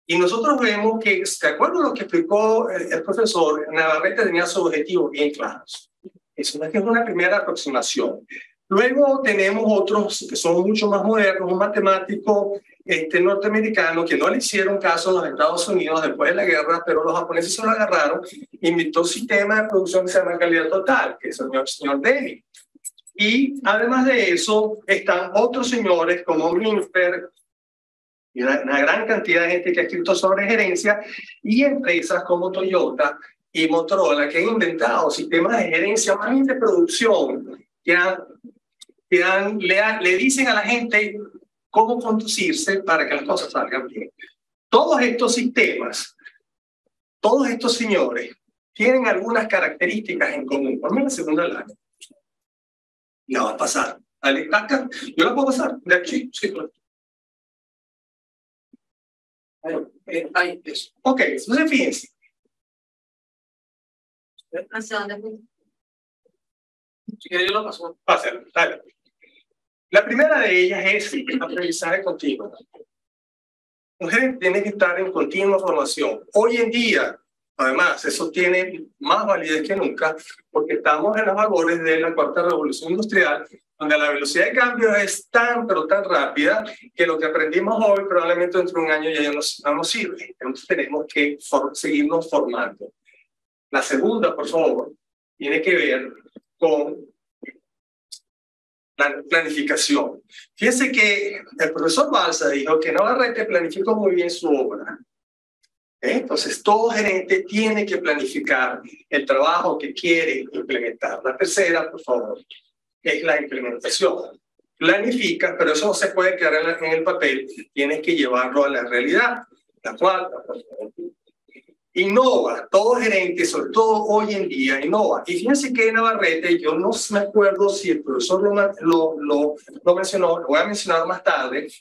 Y nosotros vemos que, de acuerdo a lo que explicó el profesor, Navarrete tenía sus objetivos bien claros. Eso es una primera aproximación. Luego tenemos otros que son mucho más modernos, un matemático norteamericano que no le hicieron caso a los Estados Unidos después de la guerra, pero los japoneses se lo agarraron, inventó un sistema de producción que se llama calidad total, que es el señor Denny. Y además de eso, están otros señores como Minfer, y una gran cantidad de gente que ha escrito sobre gerencia, y empresas como Toyota y Motorola, que han inventado sistemas de gerencia más bien de producción, que le dicen a la gente cómo conducirse para que las cosas salgan bien. Todos estos sistemas, todos estos señores, tienen algunas características en común. Ponme la segunda lámina. La va a pasar. ¿Vale? Acá, yo la puedo pasar. De aquí, sí. Ahí, eso. Ok, entonces fíjense. ¿Hacia dónde fue? Si quieres, yo lo paso. Pásalo, dale. La primera de ellas es aprendizaje continuo. Mujeres tienen que estar en continua formación. Hoy en día, además, eso tiene más validez que nunca, porque estamos en las albores de la cuarta revolución industrial, donde la velocidad de cambio es tan, pero tan rápida, que lo que aprendimos hoy probablemente dentro de un año ya no nos sirve. Entonces tenemos que seguirnos formando. La segunda, por favor, tiene que ver con la planificación. Fíjense que el profesor Balsa dijo que Navarrete planificó muy bien su obra. Entonces, todo gerente tiene que planificar el trabajo que quiere implementar. La tercera, por favor, es la implementación. Planifica, pero eso no se puede quedar en el papel, tienes que llevarlo a la realidad. La cuarta, por favor. Innova, todo gerente, sobre todo hoy en día, innova. Y fíjense que Navarrete, yo no me acuerdo si el profesor lo mencionó, lo voy a mencionar más tarde,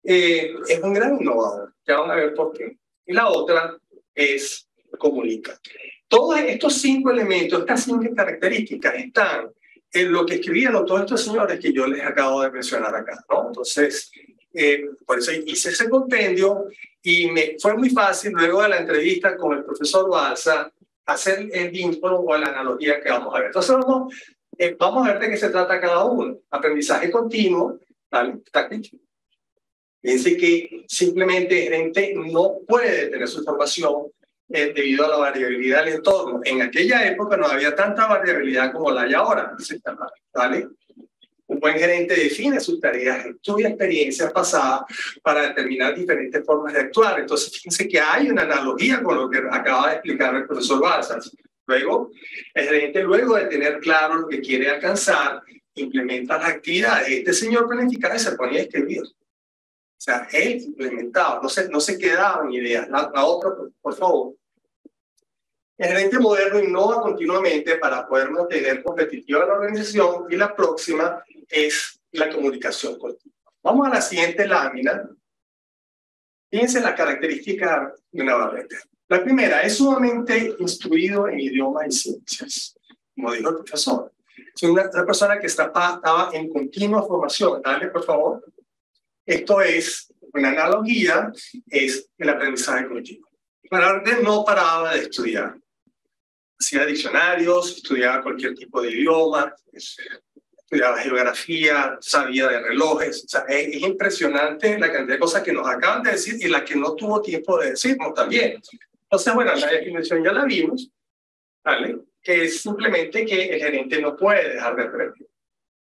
es un gran innovador. Ya van a ver por qué. Y la otra es comunica. Todos estos 5 elementos, estas 5 características están en lo que escribían todos estos señores que yo les acabo de mencionar acá, ¿no? Entonces, por eso hice ese compendio y me fue muy fácil luego de la entrevista con el profesor Balsa hacer el vínculo o la analogía que vamos a ver. Entonces vamos a ver de qué se trata cada uno. Aprendizaje continuo, ¿vale? Táctico. Fíjense que simplemente el gerente no puede tener su formación debido a la variabilidad del entorno. En aquella época no había tanta variabilidad como la hay ahora, ¿vale? Un buen gerente define sus tareas, estudia experiencias pasadas para determinar diferentes formas de actuar. Entonces, fíjense que hay una analogía con lo que acaba de explicar el profesor Balsa. Luego, el gerente, luego de tener claro lo que quiere alcanzar, implementa las actividades. Este señor planificaba y se ponía a escribir. O sea, él implementaba, no se quedaba en ideas. La otra, por favor. El gerente moderno innova continuamente para poder mantener competitiva la organización, y la próxima es la comunicación continua. Vamos a la siguiente lámina. Fíjense la característica de Navarrete. La primera, es sumamente instruido en idiomas y ciencias, como dijo el profesor. Es una persona que estaba en continua formación. Dale, por favor. Esto es una analogía, es el aprendizaje continuo. Navarrete no paraba de estudiar. Hacía diccionarios, estudiaba cualquier tipo de idioma, estudiaba geografía, sabía de relojes. O sea, es impresionante la cantidad de cosas que nos acaban de decir y las que no tuvo tiempo de decirnos también. Entonces, bueno, la definición ya la vimos, ¿vale? Que es simplemente que el gerente no puede dejar de aprender.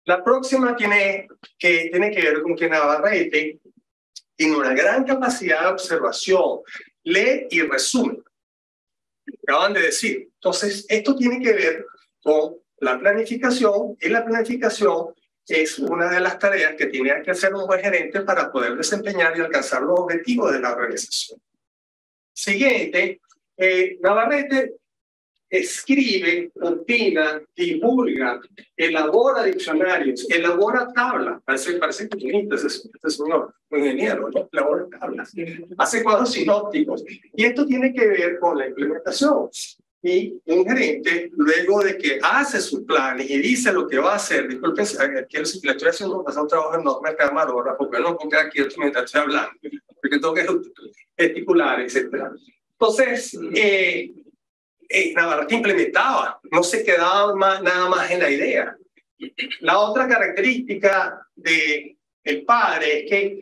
La próxima tiene que ver con que Navarrete tiene una gran capacidad de observación, lee y resume. Acaban de decir. Entonces, esto tiene que ver con la planificación, y la planificación es una de las tareas que tiene que hacer un buen gerente para poder desempeñar y alcanzar los objetivos de la organización. Siguiente, Navarrete escribe, opina, divulga, elabora diccionarios, elabora tablas. Parece que bonito este señor, un ingeniero, ¿no? Elabora tablas, hace cuadros sinópticos. Y esto tiene que ver con la implementación. Y un gerente, luego de que hace sus planes y dice lo que va a hacer, disculpen, aquí le estoy haciendo un trabajo enorme al camarógrafo, porque no ponga aquí mientras estoy hablando, porque tengo que gesticular, etc. Entonces, Navarrete implementaba, no se quedaba nada más en la idea. La otra característica del padre es que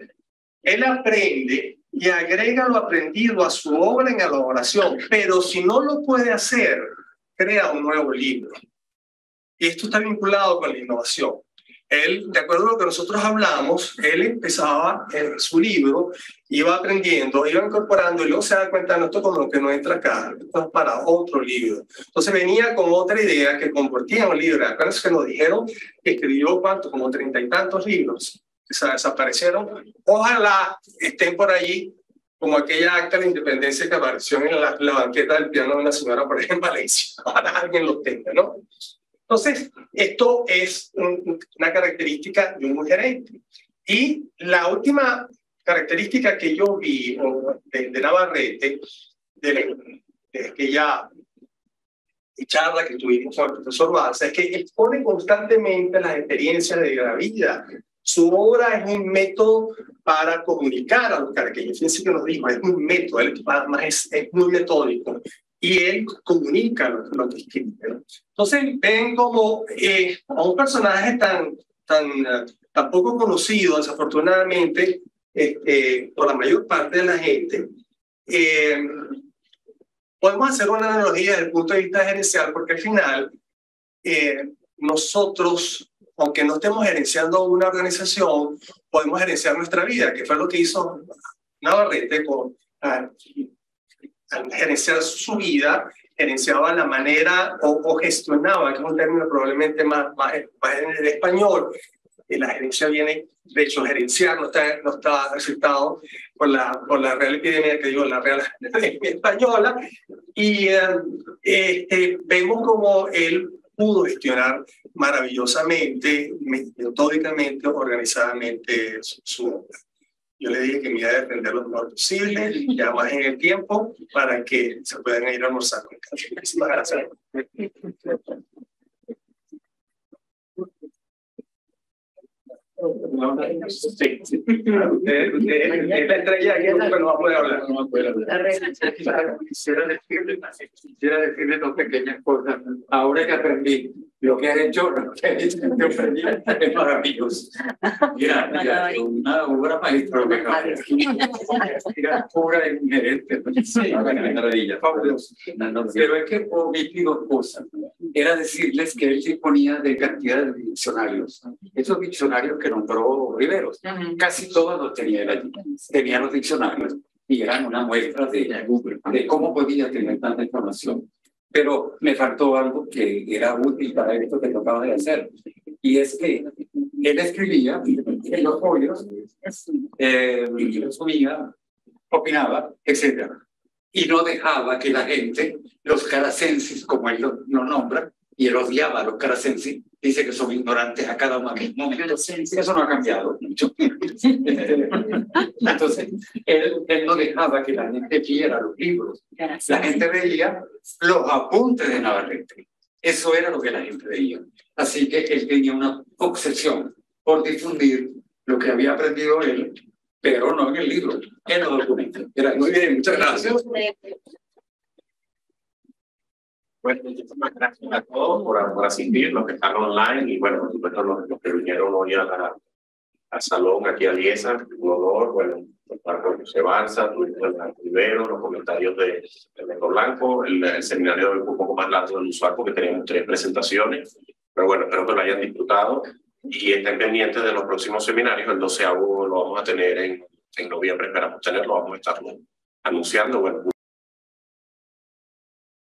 él aprende y agrega lo aprendido a su obra en elaboración, pero si no lo puede hacer, crea un nuevo libro. Y esto está vinculado con la innovación. Él, de acuerdo a lo que nosotros hablamos, él empezaba en su libro, iba aprendiendo, iba incorporando, y luego se da cuenta de esto como que no entra acá, esto es para otro libro. Entonces venía con otra idea que convertía en un libro. Acuérdense que nos dijeron que escribió, ¿cuánto? Como 30 y tantos libros. desaparecieron. Ojalá estén por allí, como aquella acta de la independencia que apareció en la banqueta del piano de una señora por ahí en Valencia. Ojalá alguien lo tenga, ¿no? Entonces, esto es una característica de un gerente. Y la última característica que yo vi de Navarrete, de aquella charla que tuvimos con el profesor Balsa, es que expone constantemente las experiencias de la vida. Su obra es un método para comunicar a los caraqueños. Fíjense que nos dijo, es un método, él es muy metódico. Y él comunica lo que escribe. Entonces ven como a un personaje tan poco conocido, desafortunadamente, por la mayor parte de la gente. Podemos hacer una analogía desde el punto de vista gerencial, porque al final nosotros, aunque no estemos gerenciando una organización, podemos gerenciar nuestra vida, que fue lo que hizo Navarrete al gerenciar su vida, gerenciaba la manera o gestionaba, que es un término probablemente más en el español. La gerencia viene, de hecho, gerenciar no está resultado por la Real Epidemia, que digo, la Real Epidemia Española, y vemos como él pudo gestionar maravillosamente, metódicamente, organizadamente su obra. Yo le dije que me iba a defender lo mejor posible, ya más en el tiempo, para que se puedan ir a almorzar con casa. Muchísimas gracias. Sí. Es la estrella aquí, no va a poder hablar. No va a poder hablar. Quisiera decirle dos pequeñas cosas. Ahora que aprendí lo que has hecho, lo que aprendí es maravilloso. Mira, una obra maestra. Mira, pura e inherente. Sí, maravilla. Fabuloso. Pero es que omití dos cosas. Era decirles que él disponía de cantidad de diccionarios. Esos diccionarios que nombró Riveros, casi todos los tenía él allí. Tenía los diccionarios y eran una muestra de cómo podía tener tanta información. Pero me faltó algo que era útil para esto que tocaba de hacer. Y es que él escribía en los folios, resumía, opinaba, etc. Y no dejaba que la gente, los caracenses, como él los nombra, y él odiaba a los caracenses, dice que son ignorantes a cada momento. Eso no ha cambiado mucho. Entonces, él no dejaba que la gente viera los libros. La gente veía los apuntes de Navarrete. Eso era lo que la gente veía. Así que él tenía una obsesión por difundir lo que había aprendido él, pero no en el libro, en los documentos. Muy bien, muchas gracias. Bueno, muchísimas gracias a todos por asistir, los que están online y bueno, por supuesto los que vinieron hoy al salón aquí a Liesa, un honor, bueno, por parte de José Barza, Luis Rivero, los comentarios de Neto Blanco, el seminario un poco más largo del usuario porque teníamos 3 presentaciones, pero bueno, espero que lo hayan disfrutado y estén pendientes de los próximos seminarios. El 12º lo vamos a tener en noviembre, esperamos tenerlo, vamos a estarlo anunciando, bueno.